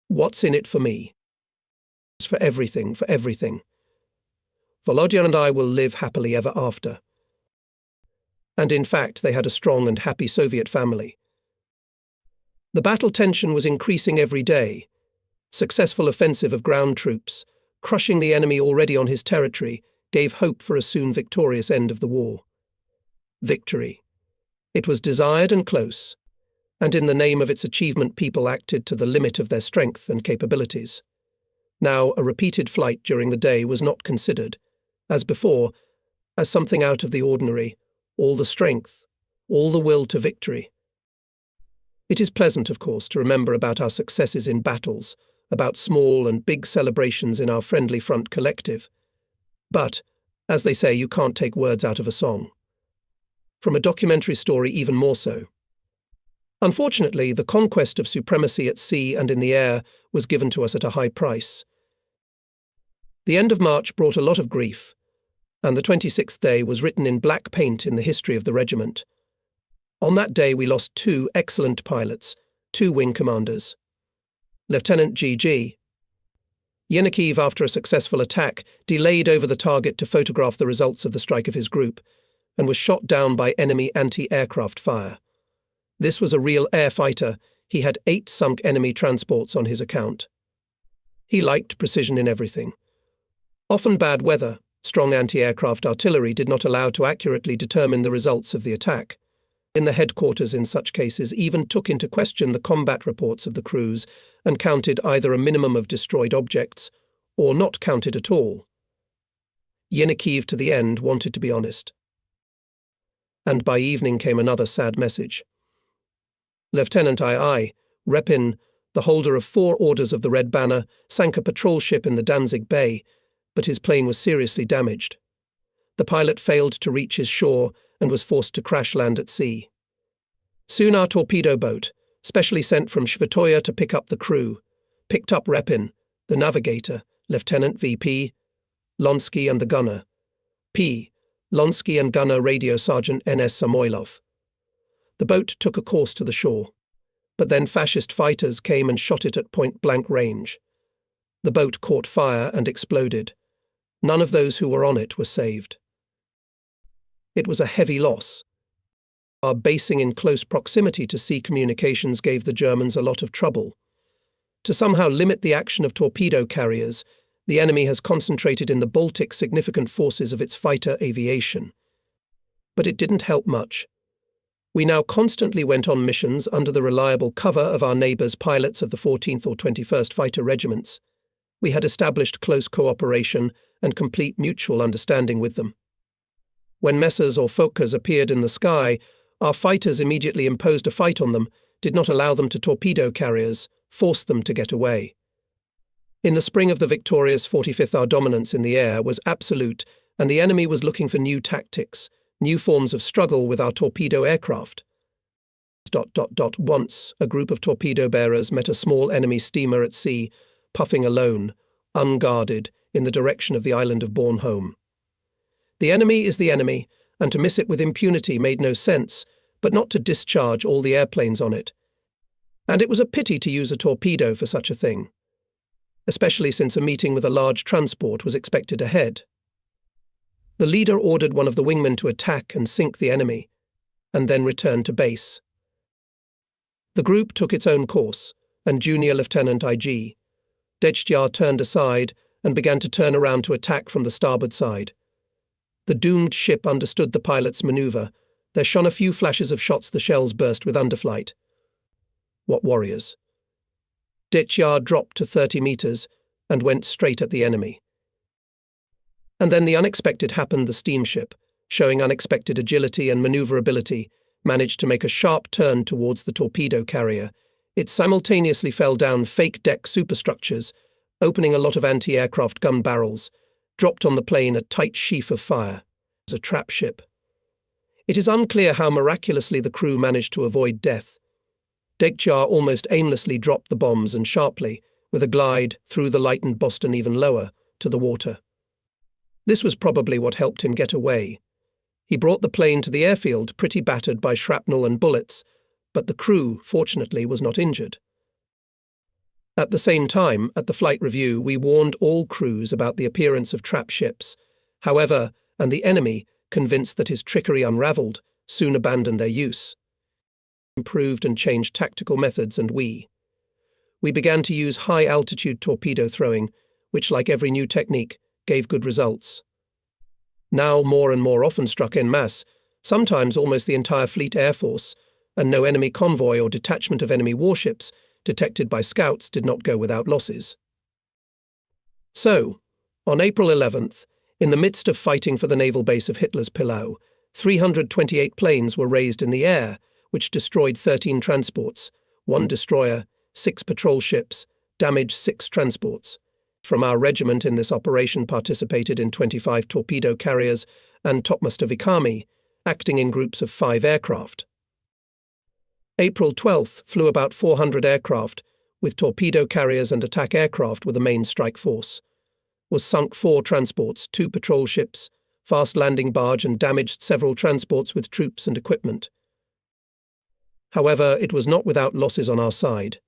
What's in it for me?" "For everything, for everything. Volodya and I will live happily ever after." And in fact, they had a strong and happy Soviet family. The battle tension was increasing every day. Successful offensive of ground troops, crushing the enemy already on his territory, gave hope for a soon victorious end of the war. Victory. It was desired and close, and in the name of its achievement people acted to the limit of their strength and capabilities. Now, a repeated flight during the day was not considered, as before, as something out of the ordinary, all the strength, all the will to victory. It is pleasant, of course, to remember about our successes in battles, about small and big celebrations in our friendly front collective. But, as they say, you can't take words out of a song. From a documentary story, even more so. Unfortunately, the conquest of supremacy at sea and in the air was given to us at a high price. The end of March brought a lot of grief, and the 26th day was written in black paint in the history of the regiment. On that day we lost two excellent pilots, two wing commanders. Lieutenant G.G. Yenikiev, after a successful attack, delayed over the target to photograph the results of the strike of his group, and was shot down by enemy anti-aircraft fire. This was a real air fighter. He had 8 sunk enemy transports on his account. He liked precision in everything. Often bad weather, strong anti-aircraft artillery did not allow to accurately determine the results of the attack. In the headquarters in such cases even took into question the combat reports of the crews and counted either a minimum of destroyed objects or not counted at all. Yenikiev to the end wanted to be honest. And by evening came another sad message. Lieutenant II, Repin, the holder of 4 orders of the Red Banner, sank a patrol ship in the Danzig Bay, but his plane was seriously damaged. The pilot failed to reach his shore and was forced to crash land at sea. Soon our torpedo boat, specially sent from Svetoya to pick up the crew, picked up Repin, the navigator, Lieutenant VP, Lonsky and the gunner, P. Lonsky and gunner Radio Sergeant NS Samoylov. The boat took a course to the shore, but then fascist fighters came and shot it at point-blank range. The boat caught fire and exploded. None of those who were on it were saved. It was a heavy loss. Our basing in close proximity to sea communications gave the Germans a lot of trouble. To somehow limit the action of torpedo carriers, the enemy has concentrated in the Baltic significant forces of its fighter aviation. But it didn't help much. We now constantly went on missions under the reliable cover of our neighbours' pilots of the 14th or 21st Fighter Regiments. We had established close cooperation and complete mutual understanding with them. When Messers or Fokkers appeared in the sky, our fighters immediately imposed a fight on them, did not allow them to torpedo carriers, forced them to get away. In the spring of the victorious 45th, our dominance in the air was absolute, and the enemy was looking for new tactics, new forms of struggle with our torpedo aircraft. Once, a group of torpedo bearers met a small enemy steamer at sea, puffing alone, unguarded, in the direction of the island of Bornholm. The enemy is the enemy, and to miss it with impunity made no sense, but not to discharge all the airplanes on it. And it was a pity to use a torpedo for such a thing, especially since a meeting with a large transport was expected ahead. The leader ordered one of the wingmen to attack and sink the enemy, and then return to base. The group took its own course, and Junior Lieutenant IG. Dejtjar turned aside and began to turn around to attack from the starboard side. The doomed ship understood the pilot's maneuver. There shone a few flashes of shots the shells burst with underflight. What warriors! Dejtjar dropped to 30 meters and went straight at the enemy. And then the unexpected happened. The steamship, showing unexpected agility and maneuverability, managed to make a sharp turn towards the torpedo carrier. It simultaneously fell down fake deck superstructures, opening a lot of anti-aircraft gun barrels, dropped on the plane a tight sheaf of fire. It was a trap ship. It is unclear how miraculously the crew managed to avoid death. Dejtjar almost aimlessly dropped the bombs and sharply, with a glide, threw the lightened Boston even lower, to the water. This was probably what helped him get away. He brought the plane to the airfield pretty battered by shrapnel and bullets, but the crew, fortunately, was not injured. At the same time, at the flight review, we warned all crews about the appearance of trap ships. However, and the enemy, convinced that his trickery unravelled, soon abandoned their use. Improved and changed tactical methods, and we began to use high-altitude torpedo throwing, which, like every new technique, gave good results. Now more and more often struck en masse, sometimes almost the entire fleet air force, and no enemy convoy or detachment of enemy warships detected by scouts did not go without losses. So, on April 11th, in the midst of fighting for the naval base of Hitler's Pillau, 328 planes were raised in the air, which destroyed 13 transports, 1 destroyer, 6 patrol ships, damaged 6 transports. From our regiment in this operation participated in 25 torpedo carriers and topmaster Vikami, acting in groups of 5 aircraft. April 12th flew about 400 aircraft, with torpedo carriers and attack aircraft were the main strike force. Was sunk 4 transports, 2 patrol ships, fast landing barge, and damaged several transports with troops and equipment. However, it was not without losses on our side.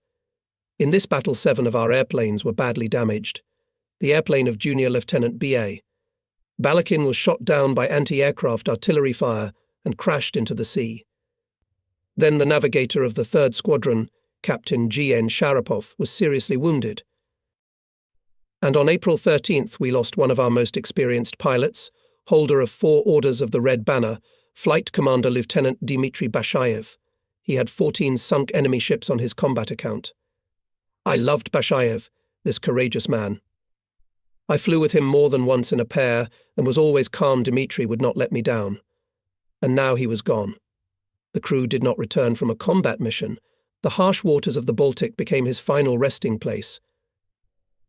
In this battle 7 of our airplanes were badly damaged. The airplane of Junior Lieutenant B.A. Balakin was shot down by anti-aircraft artillery fire and crashed into the sea. Then the navigator of the 3rd Squadron, Captain G.N. Sharapov, was seriously wounded. And on April 13th we lost one of our most experienced pilots, holder of 4 Orders of the Red Banner, Flight Commander Lieutenant Dmitry Bashayev. He had 14 sunk enemy ships on his combat account. I loved Bashayev, this courageous man. I flew with him more than once in a pair and was always calm. Dmitry would not let me down. And now he was gone. The crew did not return from a combat mission. The harsh waters of the Baltic became his final resting place.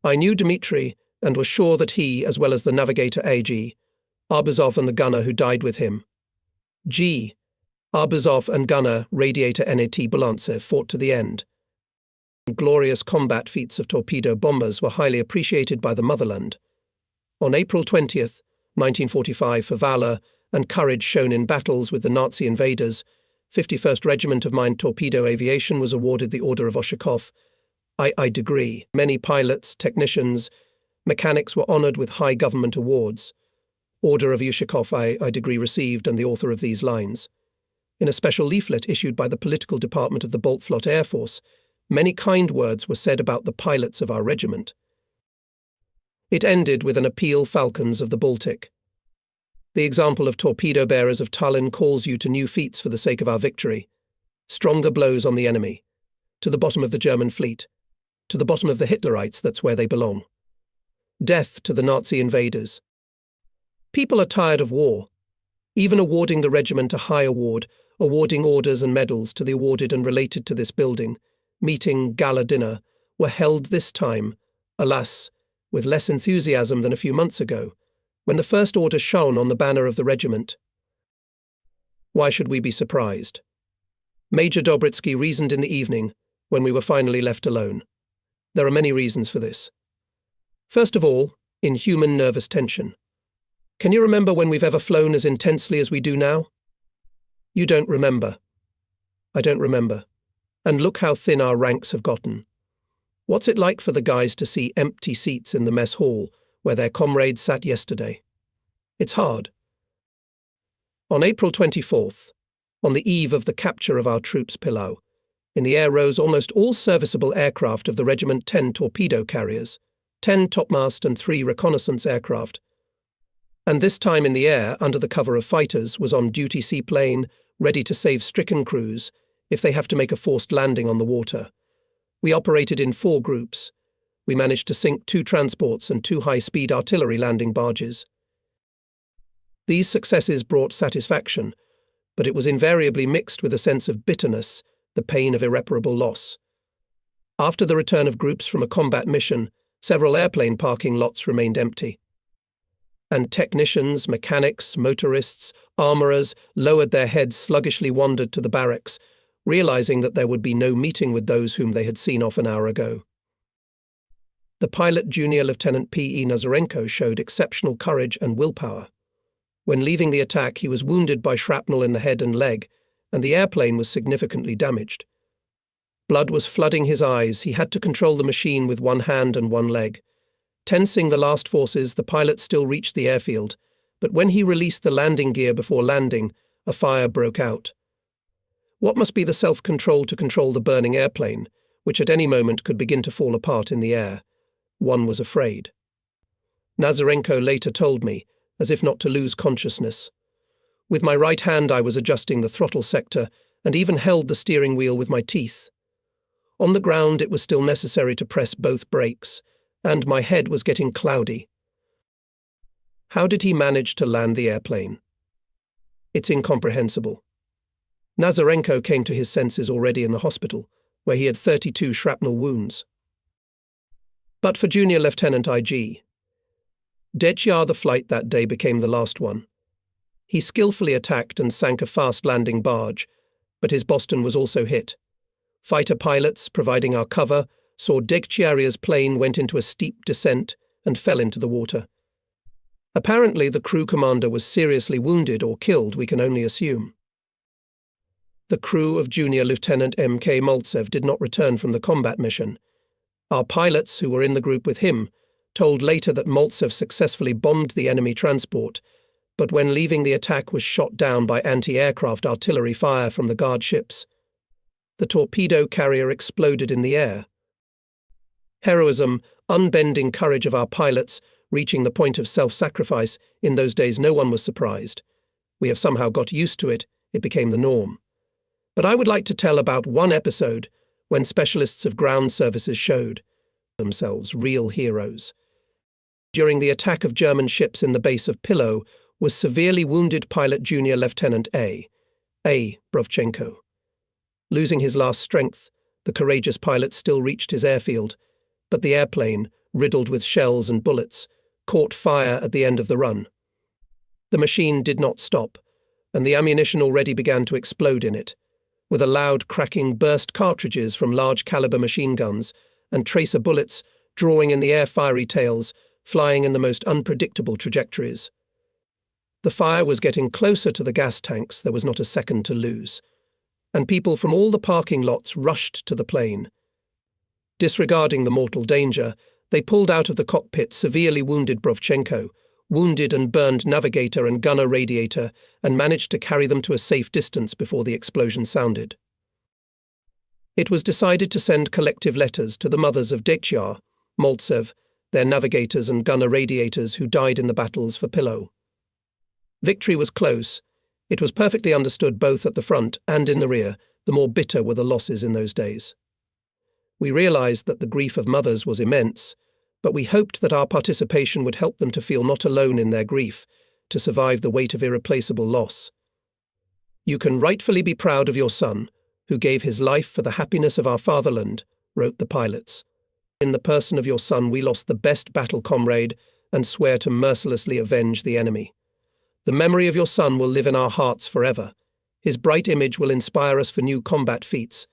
I knew Dmitry and was sure that he, as well as the navigator A.G., Arbuzov and the gunner who died with him, G. Arbuzov and gunner Radiator NAT Bulantsev fought to the end. Glorious combat feats of torpedo bombers were highly appreciated by the motherland. On April 20th, 1945, for valour and courage shown in battles with the Nazi invaders, 51st Regiment of Mine Torpedo Aviation was awarded the Order of Oshakov, II degree. Many pilots, technicians, mechanics were honoured with high government awards. Order of Ushakov I degree received, and the author of these lines. In a special leaflet issued by the political department of the Baltflot Air Force, many kind words were said about the pilots of our regiment. It ended with an appeal: Falcons of the Baltic. The example of torpedo bearers of Tallinn calls you to new feats for the sake of our victory. Stronger blows on the enemy. To the bottom of the German fleet. To the bottom of the Hitlerites, that's where they belong. Death to the Nazi invaders. People are tired of war. Even awarding the regiment a high award, awarding orders and medals to the awarded and related to this building, meeting, gala dinner, were held this time, alas, with less enthusiasm than a few months ago, when the first order shone on the banner of the regiment. Why should we be surprised? Major Dobritsky reasoned in the evening, when we were finally left alone. There are many reasons for this. First of all, inhuman nervous tension. Can you remember when we've ever flown as intensely as we do now? You don't remember. I don't remember. And look how thin our ranks have gotten. What's it like for the guys to see empty seats in the mess hall where their comrades sat yesterday? It's hard. On April 24th, on the eve of the capture of our troops' Pillau, in the air rose almost all serviceable aircraft of the regiment: 10 torpedo carriers, 10 topmast and 3 reconnaissance aircraft. And this time in the air, under the cover of fighters, was on duty seaplane, ready to save stricken crews if they have to make a forced landing on the water. We operated in 4 groups. We managed to sink 2 transports and 2 high-speed artillery landing barges. These successes brought satisfaction, but it was invariably mixed with a sense of bitterness, the pain of irreparable loss. After the return of groups from a combat mission, several airplane parking lots remained empty. And technicians, mechanics, motorists, armourers lowered their heads, sluggishly wandered to the barracks, realising that there would be no meeting with those whom they had seen off an hour ago. The pilot, Junior Lieutenant P.E. Nazarenko, showed exceptional courage and willpower. When leaving the attack, he was wounded by shrapnel in the head and leg, and the airplane was significantly damaged. Blood was flooding his eyes. He had to control the machine with one hand and one leg. Tensing the last forces, the pilot still reached the airfield, but when he released the landing gear before landing, a fire broke out. What must be the self-control to control the burning airplane, which at any moment could begin to fall apart in the air? One was afraid. Nazarenko later told me, as if not to lose consciousness. With my right hand I was adjusting the throttle sector and even held the steering wheel with my teeth. On the ground it was still necessary to press both brakes, and my head was getting cloudy. How did he manage to land the airplane? It's incomprehensible. Nazarenko came to his senses already in the hospital, where he had 32 shrapnel wounds. But for Junior Lieutenant I.G. Dechiar, the flight that day became the last one. He skillfully attacked and sank a fast landing barge, but his Boston was also hit. Fighter pilots, providing our cover, saw Dechiaria's plane went into a steep descent and fell into the water. Apparently the crew commander was seriously wounded or killed, we can only assume. The crew of Junior Lieutenant M.K. Maltsev did not return from the combat mission. Our pilots, who were in the group with him, told later that Maltsev successfully bombed the enemy transport, but when leaving the attack was shot down by anti-aircraft artillery fire from the guard ships. The torpedo carrier exploded in the air. Heroism, unbending courage of our pilots, reaching the point of self-sacrifice, in those days no one was surprised. We have somehow got used to it, it became the norm. But I would like to tell about one episode when specialists of ground services showed themselves real heroes. During the attack of German ships in the base of Pillau was severely wounded pilot Junior Lieutenant A. Brovchenko. Losing his last strength, the courageous pilot still reached his airfield, but the airplane, riddled with shells and bullets, caught fire at the end of the run. The machine did not stop, and the ammunition already began to explode in it, with a loud cracking burst cartridges from large-caliber machine guns and tracer bullets drawing in the air fiery tails, flying in the most unpredictable trajectories. The fire was getting closer to the gas tanks, there was not a second to lose, and people from all the parking lots rushed to the plane. Disregarding the mortal danger, they pulled out of the cockpit severely wounded Brovchenko, wounded and burned navigator and gunner radiator, and managed to carry them to a safe distance before the explosion sounded. It was decided to send collective letters to the mothers of Dektyar, Maltsev, their navigators and gunner radiators who died in the battles for Pillow. Victory was close. It was perfectly understood both at the front and in the rear, the more bitter were the losses in those days. We realized that the grief of mothers was immense, but we hoped that our participation would help them to feel not alone in their grief, to survive the weight of irreplaceable loss. "You can rightfully be proud of your son, who gave his life for the happiness of our fatherland," wrote the pilots. "In the person of your son we lost the best battle comrade and swear to mercilessly avenge the enemy. The memory of your son will live in our hearts forever. His bright image will inspire us for new combat feats."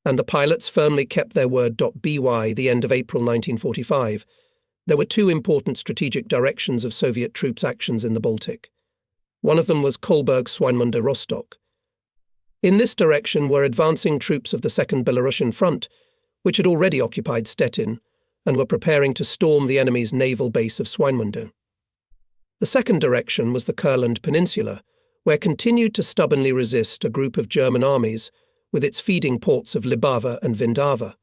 And the pilots firmly kept their word. By the end of April 1945, there were two important strategic directions of Soviet troops' actions in the Baltic. One of them was Kolberg-Swinemünde-Rostock. In this direction were advancing troops of the Second Belarusian Front, which had already occupied Stettin, and were preparing to storm the enemy's naval base of Swinemünde. The second direction was the Kurland Peninsula, where continued to stubbornly resist a group of German armies, with its feeding ports of Libava and Vindava.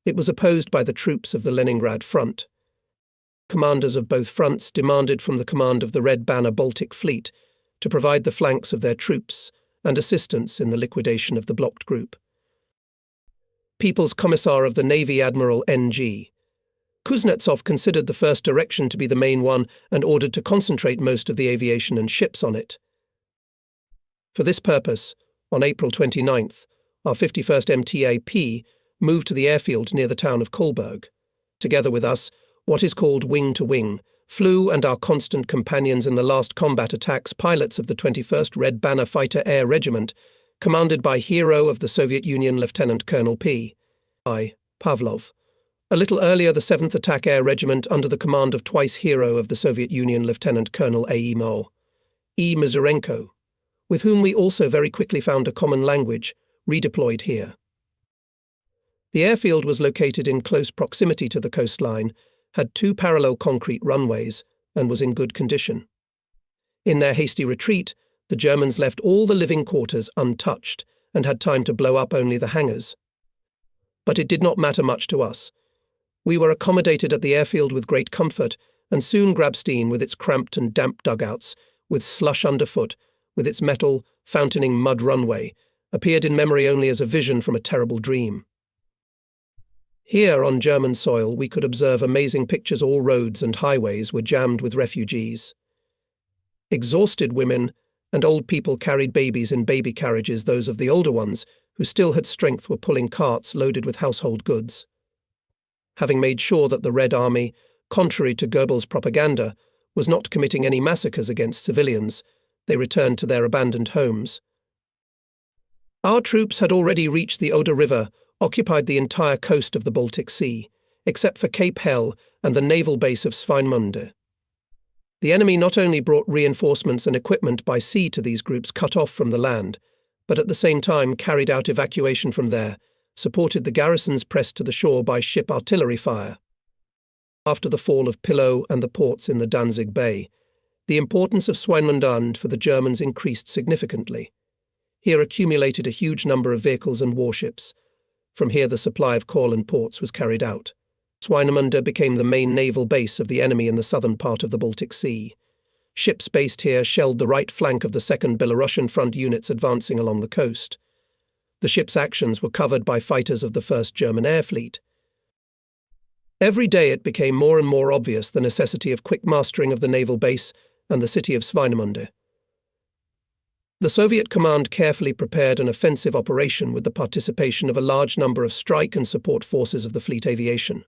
It was opposed by the troops of the Leningrad Front. Commanders of both fronts demanded from the command of the Red Banner Baltic Fleet to provide the flanks of their troops and assistance in the liquidation of the blocked group. People's Commissar of the Navy Admiral N.G. Kuznetsov considered the first direction to be the main one and ordered to concentrate most of the aviation and ships on it. For this purpose, on April 29th, our 51st MTAP moved to the airfield near the town of Kolberg. Together with us, what is called wing-to-wing, flew and our constant companions in the last combat attacks pilots of the 21st Red Banner Fighter Air Regiment, commanded by hero of the Soviet Union Lieutenant Colonel P.I. Pavlov. A little earlier, the 7th Attack Air Regiment under the command of twice hero of the Soviet Union Lieutenant Colonel A.E.Mo. E. Mazurenko, with whom we also very quickly found a common language, redeployed here. The airfield was located in close proximity to the coastline, had two parallel concrete runways, and was in good condition. In their hasty retreat, the Germans left all the living quarters untouched and had time to blow up only the hangars. But it did not matter much to us. We were accommodated at the airfield with great comfort, and soon Grabstein, with its cramped and damp dugouts, with slush underfoot, with its metal, fountaining mud runway, appeared in memory only as a vision from a terrible dream. Here, on German soil, we could observe amazing pictures. All roads and highways were jammed with refugees. Exhausted women and old people carried babies in baby carriages. Those of the older ones, who still had strength, were pulling carts loaded with household goods. Having made sure that the Red Army, contrary to Goebbels' propaganda, was not committing any massacres against civilians, they returned to their abandoned homes. Our troops had already reached the Oder River, occupied the entire coast of the Baltic Sea, except for Cape Hell and the naval base of Swinemünde. The enemy not only brought reinforcements and equipment by sea to these groups cut off from the land, but at the same time carried out evacuation from there, supported the garrisons pressed to the shore by ship artillery fire. After the fall of Pillow and the ports in the Danzig Bay, the importance of Swinemünde for the Germans increased significantly. Here accumulated a huge number of vehicles and warships. From here the supply of Courland ports was carried out. Swinemünde became the main naval base of the enemy in the southern part of the Baltic Sea. Ships based here shelled the right flank of the 2nd Belarusian Front units advancing along the coast. The ship's actions were covered by fighters of the 1st German Air Fleet. Every day it became more and more obvious the necessity of quick mastering of the naval base and the city of Swinemünde. The Soviet command carefully prepared an offensive operation with the participation of a large number of strike and support forces of the fleet aviation.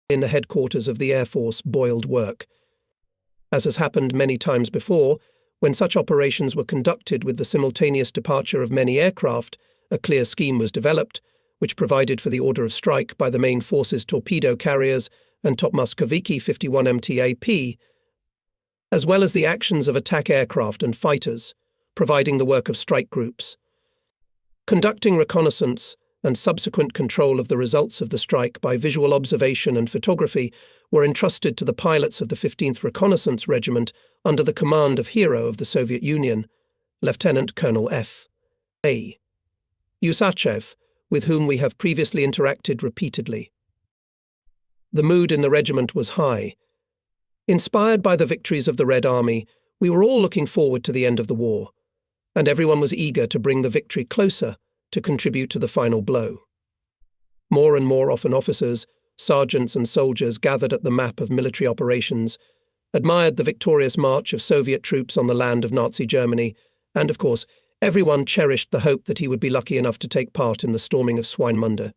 In the headquarters of the Air Force boiled work. As has happened many times before, When such operations were conducted with the simultaneous departure of many aircraft, a clear scheme was developed, which provided for the order of strike by the main force's torpedo carriers and Topmoskoviki 51 MTAP, as well as the actions of attack aircraft and fighters, providing the work of strike groups. Conducting reconnaissance and subsequent control of the results of the strike by visual observation and photography were entrusted to the pilots of the 15th Reconnaissance Regiment under the command of hero of the Soviet Union, Lieutenant Colonel F.A. Usachev, with whom we have previously interacted repeatedly. The mood in the regiment was high. Inspired by the victories of the Red Army, we were all looking forward to the end of the war, and everyone was eager to bring the victory closer to contribute to the final blow. More and more often officers, sergeants and soldiers gathered at the map of military operations, admired the victorious march of Soviet troops on the land of Nazi Germany, and, of course, everyone cherished the hope that he would be lucky enough to take part in the storming of Swinemünde.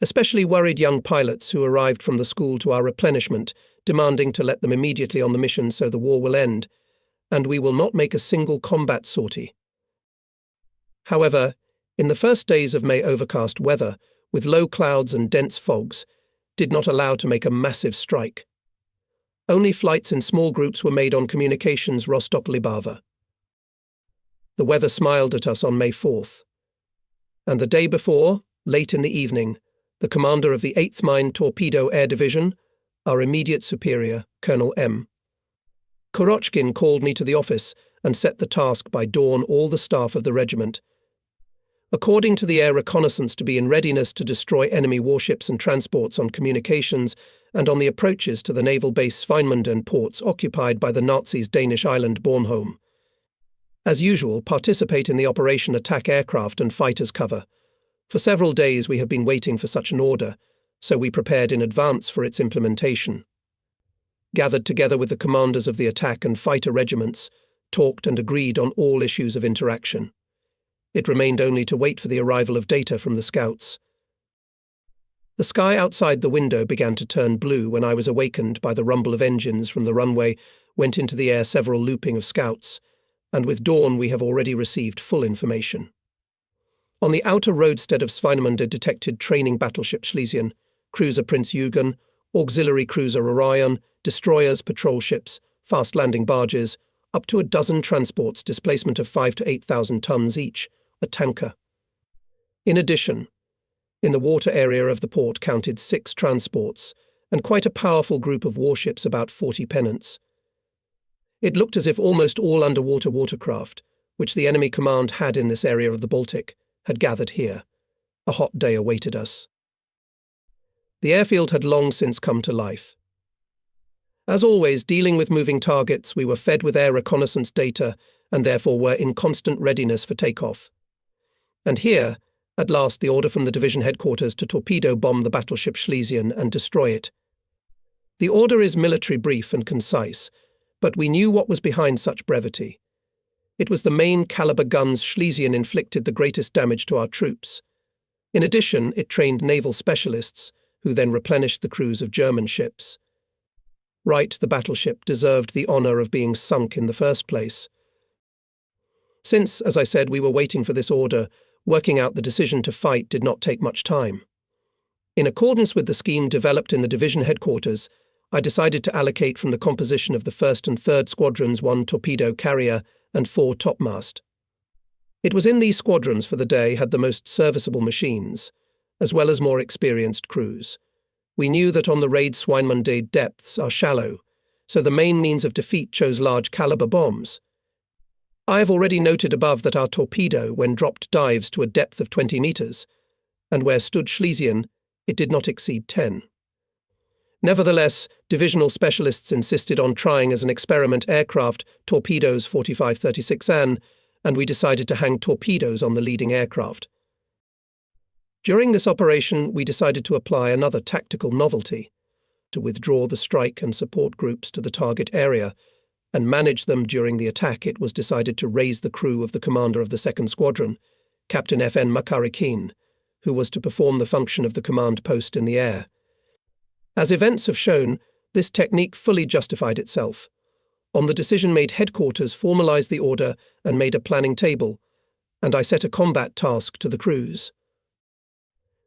Especially worried young pilots who arrived from the school to our replenishment, demanding to let them immediately on the mission so the war will end, and we will not make a single combat sortie. However, in the first days of May, overcast weather, with low clouds and dense fogs, did not allow to make a massive strike. Only flights in small groups were made on communications Rostock-Libava. The weather smiled at us on May 4th. And the day before, late in the evening, the commander of the 8th Mine Torpedo Air Division, our immediate superior, Colonel M. Kurochkin, called me to the office and set the task by dawn all the staff of the regiment. According to the air reconnaissance to be in readiness to destroy enemy warships and transports on communications and on the approaches to the naval base Swinemünde and ports occupied by the Nazis' Danish island Bornholm. As usual, participate in the operation attack aircraft and fighters cover. For several days we have been waiting for such an order, so we prepared in advance for its implementation. Gathered together with the commanders of the attack and fighter regiments, talked and agreed on all issues of interaction. It remained only to wait for the arrival of data from the scouts. The sky outside the window began to turn blue when I was awakened by the rumble of engines from the runway, went into the air several looping of scouts, and with dawn we have already received full information. On the outer roadstead of Swinemünde detected training battleship Schlesien, cruiser Prince Eugen, auxiliary cruiser Orion, destroyers, patrol ships, fast landing barges, up to a dozen transports displacement of 5,000 to 8,000 tons each, a tanker. In addition, in the water area of the port counted 6 transports and quite a powerful group of warships, about 40 pennants. It looked as if almost all underwater watercraft, which the enemy command had in this area of the Baltic, had gathered here. A hot day awaited us. The airfield had long since come to life. As always, dealing with moving targets, we were fed with air reconnaissance data and therefore were in constant readiness for takeoff. And here, at last, the order from the division headquarters to torpedo bomb the battleship Schlesien and destroy it. The order is military brief and concise, but we knew what was behind such brevity. It was the main caliber guns Schlesien inflicted the greatest damage to our troops. In addition, it trained naval specialists, who then replenished the crews of German ships. Right, the battleship deserved the honor of being sunk in the first place. Since, as I said, we were waiting for this order, working out the decision to fight did not take much time. In accordance with the scheme developed in the division headquarters, I decided to allocate from the composition of the 1st and 3rd Squadrons 1 torpedo carrier and 4 topmast. It was in these squadrons for the day had the most serviceable machines, as well as more experienced crews. We knew that on the raid Swinemünde depths are shallow, so the main means of defeat chose large caliber bombs. I have already noted above that our torpedo, when dropped, dives to a depth of 20 meters, and where stood Schlesien, it did not exceed 10. Nevertheless, divisional specialists insisted on trying as an experiment aircraft torpedoes 4536 An, and we decided to hang torpedoes on the leading aircraft. During this operation, we decided to apply another tactical novelty, to withdraw the strike and support groups to the target area, and manage them during the attack. It was decided to raise the crew of the commander of the 2nd Squadron, Captain F.N. Makarikin, who was to perform the function of the command post in the air. As events have shown, this technique fully justified itself. On the decision-made headquarters formalized the order and made a planning table, and I set a combat task to the crews.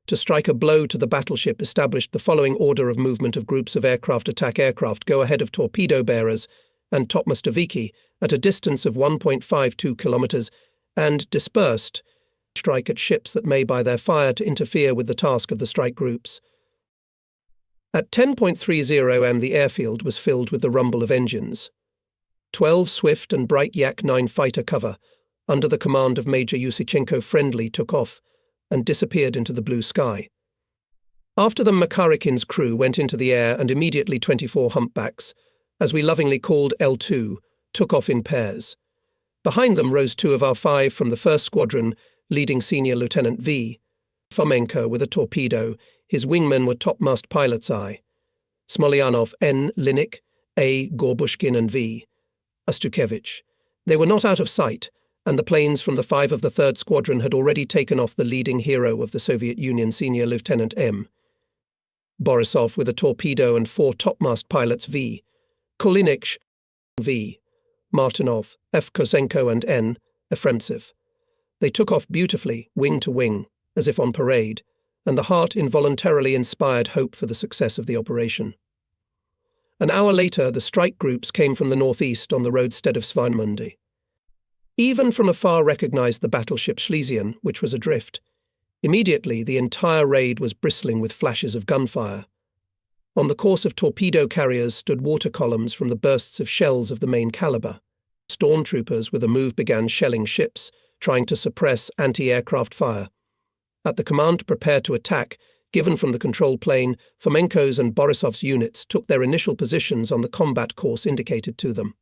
To strike a blow to the battleship established the following order of movement of groups of aircraft: attack aircraft go ahead of torpedo bearers and topmast at a distance of 1.52 kilometers and dispersed, strike at ships that may by their fire to interfere with the task of the strike groups. At 10:30 am the airfield was filled with the rumble of engines. 12 swift and bright Yak-9 fighter cover, under the command of Major Yusichenko Friendly, took off and disappeared into the blue sky. After them Makarikin's crew went into the air and immediately 24 humpbacks, as we lovingly called L2, took off in pairs. Behind them rose 2 of our 5 from the 1st Squadron, leading Senior Lieutenant V. Fomenko with a torpedo. His wingmen were topmast pilots I. Smolyanov, N. Linik, A. Gorbushkin and V. Ustukevich. They were not out of sight, and the planes from the 5 of the 3rd Squadron had already taken off the leading hero of the Soviet Union, Senior Lieutenant M. Borisov with a torpedo and 4 topmast pilots V. Kulinich, V. Martinov, F. Kozenko and N. Efremtsev. They took off beautifully, wing to wing, as if on parade, and the heart involuntarily inspired hope for the success of the operation. An hour later, the strike groups came from the northeast on the roadstead of Swinemunde. Even from afar recognized the battleship Schlesien, which was adrift. Immediately, the entire raid was bristling with flashes of gunfire. On the course of torpedo carriers stood water columns from the bursts of shells of the main caliber. Stormtroopers with a move began shelling ships, trying to suppress anti-aircraft fire. At the command to prepare to attack, given from the control plane, Fomenko's and Borisov's units took their initial positions on the combat course indicated to them.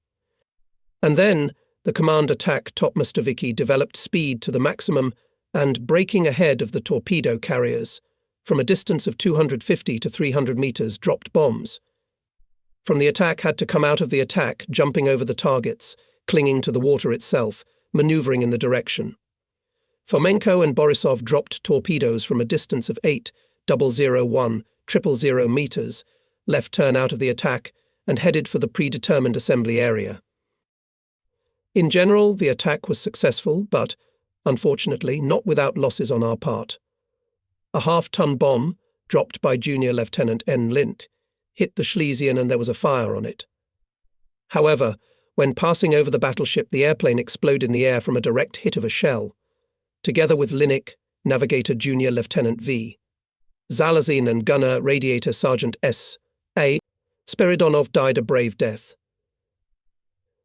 And then, the command attack Topmastoviki developed speed to the maximum and, breaking ahead of the torpedo carriers, from a distance of 250 to 300 meters, dropped bombs. From the attack had to come out of the attack, jumping over the targets, clinging to the water itself, maneuvering in the direction. Fomenko and Borisov dropped torpedoes from a distance of 8,001,000 meters, left turn out of the attack, and headed for the predetermined assembly area. In general, the attack was successful, but, unfortunately, not without losses on our part. A half-ton bomb, dropped by Junior Lieutenant N. Lint, hit the Schlesien and there was a fire on it. However, when passing over the battleship, the airplane exploded in the air from a direct hit of a shell. Together with Linik, Navigator Junior Lieutenant V. Zalazin and Gunner Radiator Sergeant S. A. Spiridonov died a brave death.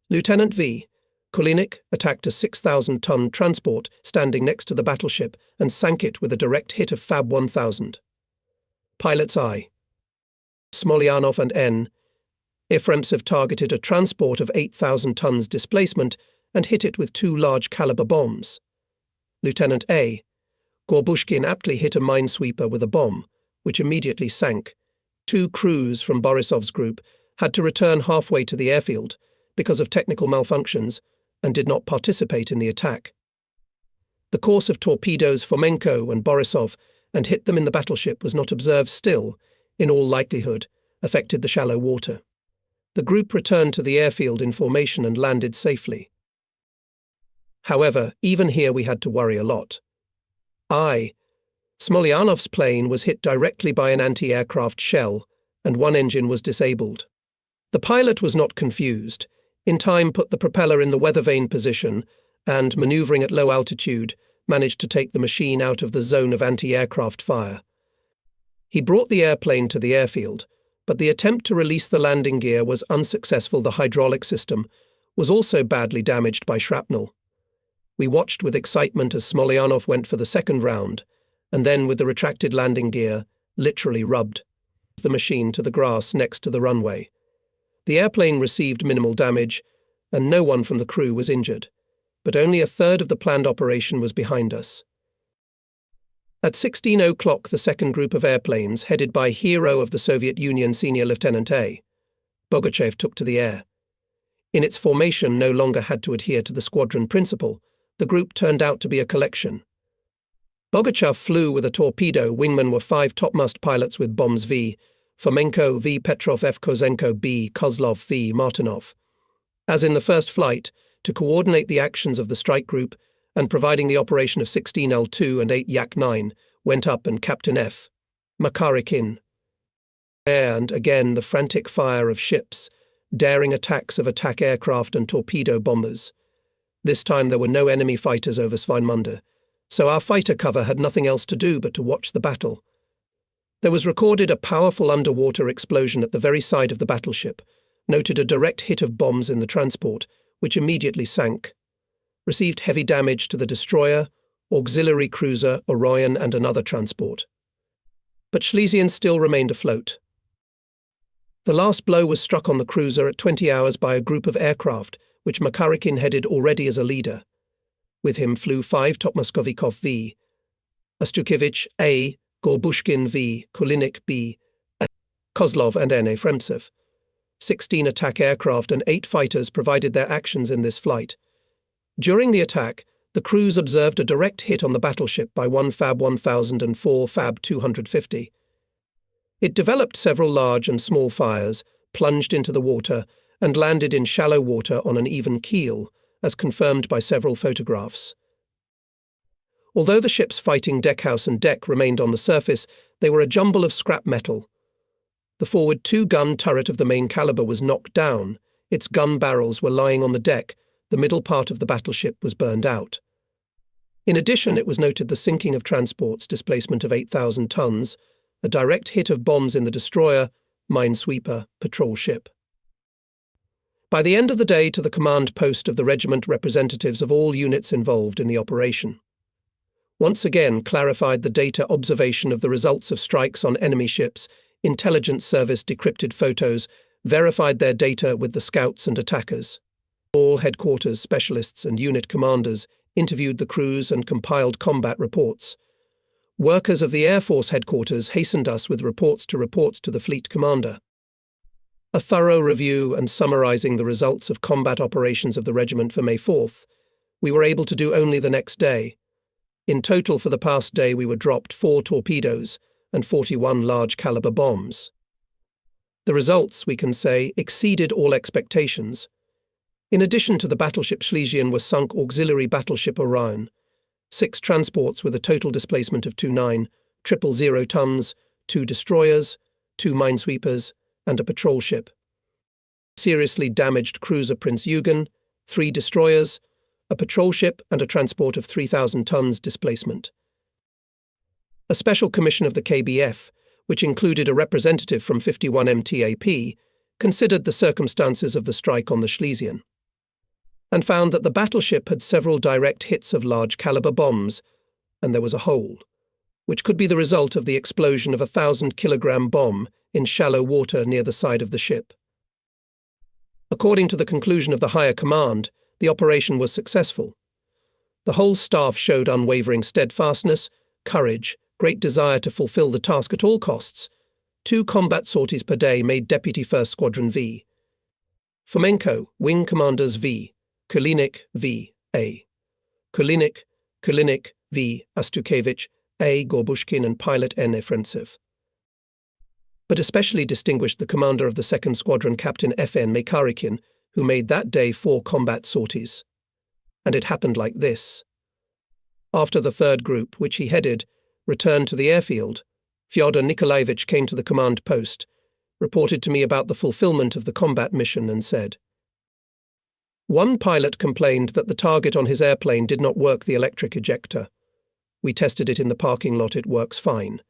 Lieutenant V. Kulinik attacked a 6,000-ton transport standing next to the battleship and sank it with a direct hit of Fab 1000. Pilots I. Smolyanov and N. Efremtsev targeted a transport of 8,000 tons displacement and hit it with 2 large-caliber bombs. Lieutenant A. Gorbushkin aptly hit a minesweeper with a bomb, which immediately sank. 2 crews from Borisov's group had to return halfway to the airfield because of technical malfunctions and did not participate in the attack. The course of torpedoes Fomenko and Borisov and hit them in the battleship was not observed still, in all likelihood, affected the shallow water. The group returned to the airfield in formation and landed safely. However, even here we had to worry a lot. Smolyanov's plane was hit directly by an anti-aircraft shell, and 1 engine was disabled. The pilot was not confused. In time put the propeller in the weather vane position and, maneuvering at low altitude, managed to take the machine out of the zone of anti-aircraft fire. He brought the airplane to the airfield, but the attempt to release the landing gear was unsuccessful. The hydraulic system was also badly damaged by shrapnel. We watched with excitement as Smolyanov went for the second round, and then with the retracted landing gear, literally rubbed the machine to the grass next to the runway. The airplane received minimal damage, and no one from the crew was injured, but only a third of the planned operation was behind us. At 16 o'clock, the second group of airplanes, headed by hero of the Soviet Union Senior Lieutenant A. Bogachev, took to the air. In its formation no longer had to adhere to the squadron principle. The group turned out to be a collection. Bogachev flew with a torpedo. Wingmen were 5 topmast pilots with bombs V. Fomenko, V. Petrov, F. Kozenko, B. Kozlov, V. Martinov. As in the first flight, to coordinate the actions of the strike group and providing the operation of 16L2 and 8 Yak-9, went up and Captain F. Makarikin. And again the frantic fire of ships, daring attacks of attack aircraft and torpedo bombers. This time there were no enemy fighters over Swinemünde, so our fighter cover had nothing else to do but to watch the battle. There was recorded a powerful underwater explosion at the very side of the battleship, noted a direct hit of bombs in the transport, which immediately sank. Received heavy damage to the destroyer, auxiliary cruiser Orion and another transport. But Schlesien still remained afloat. The last blow was struck on the cruiser at 20 hours by a group of aircraft, which Makarikin headed already as a leader. With him flew 5 Topmoskovikov V, Astukevich A, Gorbushkin V, Kulinik B, Kozlov and N. Efremtsev. 16 attack aircraft and 8 fighters provided their actions in this flight. During the attack, the crews observed a direct hit on the battleship by 1 Fab 1000 and 4 Fab 250. It developed several large and small fires, plunged into the water, and landed in shallow water on an even keel, as confirmed by several photographs. Although the ship's fighting deckhouse and deck remained on the surface, they were a jumble of scrap metal. The forward 2-gun turret of the main caliber was knocked down, its gun barrels were lying on the deck, the middle part of the battleship was burned out. In addition, it was noted the sinking of transports, displacement of 8,000 tons, a direct hit of bombs in the destroyer, minesweeper, patrol ship. By the end of the day, to the command post of the regiment representatives of all units involved in the operation. Once again clarified the data observation of the results of strikes on enemy ships, intelligence service decrypted photos, verified their data with the scouts and attackers. All headquarters specialists and unit commanders interviewed the crews and compiled combat reports. Workers of the Air Force headquarters hastened us with reports to the fleet commander. A thorough review and summarizing the results of combat operations of the regiment for May 4th, we were able to do only the next day. In total for the past day we were dropped 4 torpedoes and 41 large-caliber bombs. The results, we can say, exceeded all expectations. In addition to the battleship Schlesien were sunk auxiliary battleship Orion, 6 transports with a total displacement of 29,000 tons, 2 destroyers, 2 minesweepers, and a patrol ship. Seriously damaged cruiser Prince Eugen, 3 destroyers, a patrol ship and a transport of 3,000 tons displacement. A special commission of the KBF, which included a representative from 51 MTAP, considered the circumstances of the strike on the Schlesien, and found that the battleship had several direct hits of large-caliber bombs, and there was a hole, which could be the result of the explosion of a 1,000-kilogram bomb in shallow water near the side of the ship. According to the conclusion of the higher command, the operation was successful. The whole staff showed unwavering steadfastness, courage, great desire to fulfill the task at all costs. 2 combat sorties per day made Deputy 1st Squadron V. Fomenko, Wing Commanders V. Kulinik V. A. Kulinik V. Astukevich A. Gorbushkin and pilot N. Efremtsev. But especially distinguished the commander of the 2nd Squadron, Captain F.N. Makarikin, who made that day 4 combat sorties. And it happened like this. After the 3rd group, which he headed, returned to the airfield, Fyodor Nikolaevich came to the command post, reported to me about the fulfillment of the combat mission and said, "One pilot complained that the target on his airplane did not work the electric ejector. We tested it in the parking lot, it works fine.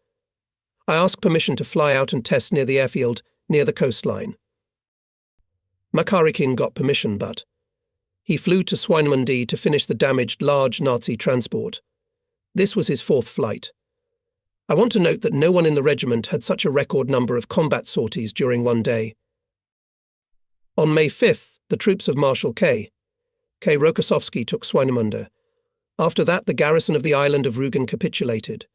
I asked permission to fly out and test near the airfield, near the coastline. Makarikin got permission, but he flew to Swinemünde to finish the damaged large Nazi transport. This was his 4th flight. I want to note that no one in the regiment had such a record number of combat sorties during one day. On May 5th, the troops of Marshal K. Rokossovsky took Swinemünde. After that, the garrison of the island of Rügen capitulated.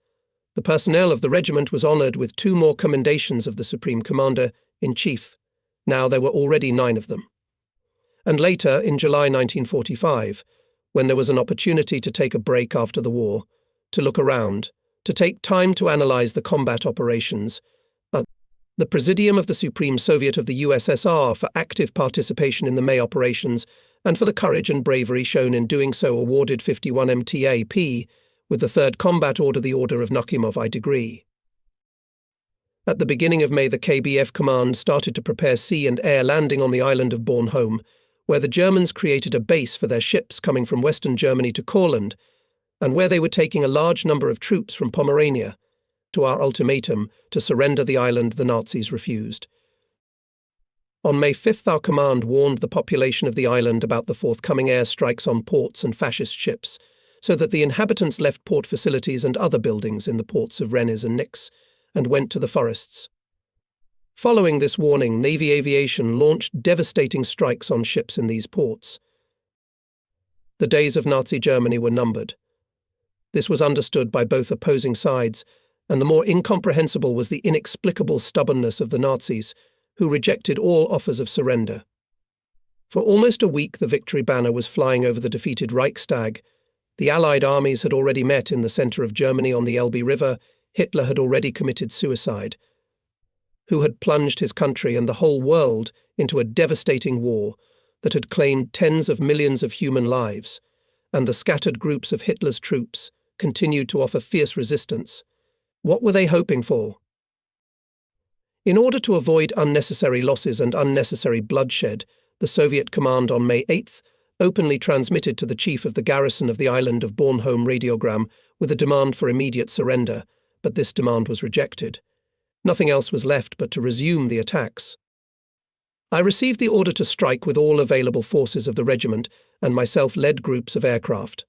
The personnel of the regiment was honoured with 2 more commendations of the Supreme Commander-in-Chief. Now there were already 9 of them. And later, in July 1945, when there was an opportunity to take a break after the war, to look around, to take time to analyse the combat operations, the Presidium of the Supreme Soviet of the USSR for active participation in the May operations and for the courage and bravery shown in doing so awarded 51 MTAP with the 3rd Combat Order, the Order of Nakhimov I degree. At the beginning of May, the KBF command started to prepare sea and air landing on the island of Bornholm, where the Germans created a base for their ships coming from Western Germany to Courland, and where they were taking a large number of troops from Pomerania. To our ultimatum to surrender the island, the Nazis refused. On May 5th, our command warned the population of the island about the forthcoming air strikes on ports and fascist ships, so that the inhabitants left port facilities and other buildings in the ports of Rennes and Nix and went to the forests. Following this warning, Navy aviation launched devastating strikes on ships in these ports. The days of Nazi Germany were numbered. This was understood by both opposing sides, and the more incomprehensible was the inexplicable stubbornness of the Nazis, who rejected all offers of surrender. For almost a week the victory banner was flying over the defeated Reichstag. The Allied armies had already met in the centre of Germany on the Elbe River. Hitler had already committed suicide, who had plunged his country and the whole world into a devastating war that had claimed tens of millions of human lives, and the scattered groups of Hitler's troops continued to offer fierce resistance. What were they hoping for? In order to avoid unnecessary losses and unnecessary bloodshed, the Soviet command on May 8th openly transmitted to the chief of the garrison of the island of Bornholm radiogram with a demand for immediate surrender, but this demand was rejected. Nothing else was left but to resume the attacks. I received the order to strike with all available forces of the regiment and myself led groups of aircraft.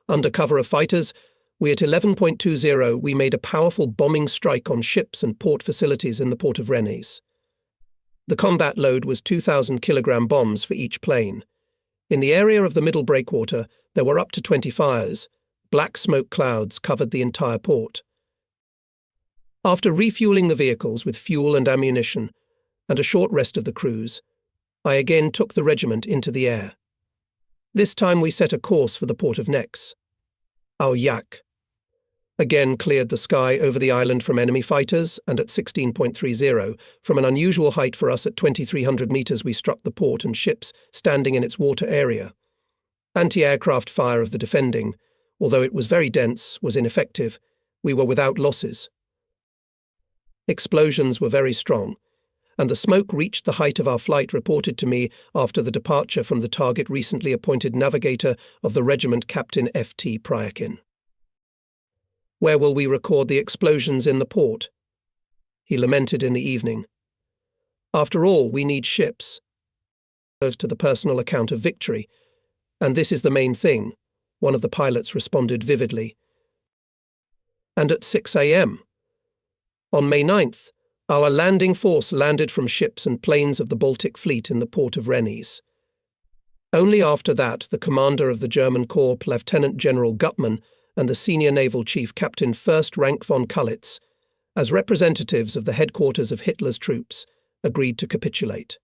Under cover of fighters, we at 11.20 we made a powerful bombing strike on ships and port facilities in the port of Rennes. The combat load was 2,000 kilogram bombs for each plane. In the area of the middle breakwater, there were up to 20 fires. Black smoke clouds covered the entire port. After refueling the vehicles with fuel and ammunition, and a short rest of the crews, I again took the regiment into the air. This time we set a course for the port of Nix. Our Yak again cleared the sky over the island from enemy fighters, and at 16.30, from an unusual height for us at 2,300 meters, we struck the port and ships standing in its water area. Anti-aircraft fire of the defending, although it was very dense, was ineffective. We were without losses. Explosions were very strong, and the smoke reached the height of our flight reported to me after the departure from the target recently appointed navigator of the regiment, Captain F.T. Pryakin. Where will we record the explosions in the port? He lamented in the evening. After all, we need ships. To the personal account of victory, and this is the main thing, one of the pilots responded vividly. And at 6 a.m. On May 9th, our landing force landed from ships and planes of the Baltic Fleet in the port of Rennes. Only after that, the commander of the German Corps, Lieutenant General Gutmann, and the senior naval chief, Captain First Rank von Kalitz, as representatives of the headquarters of Hitler's troops, agreed to capitulate.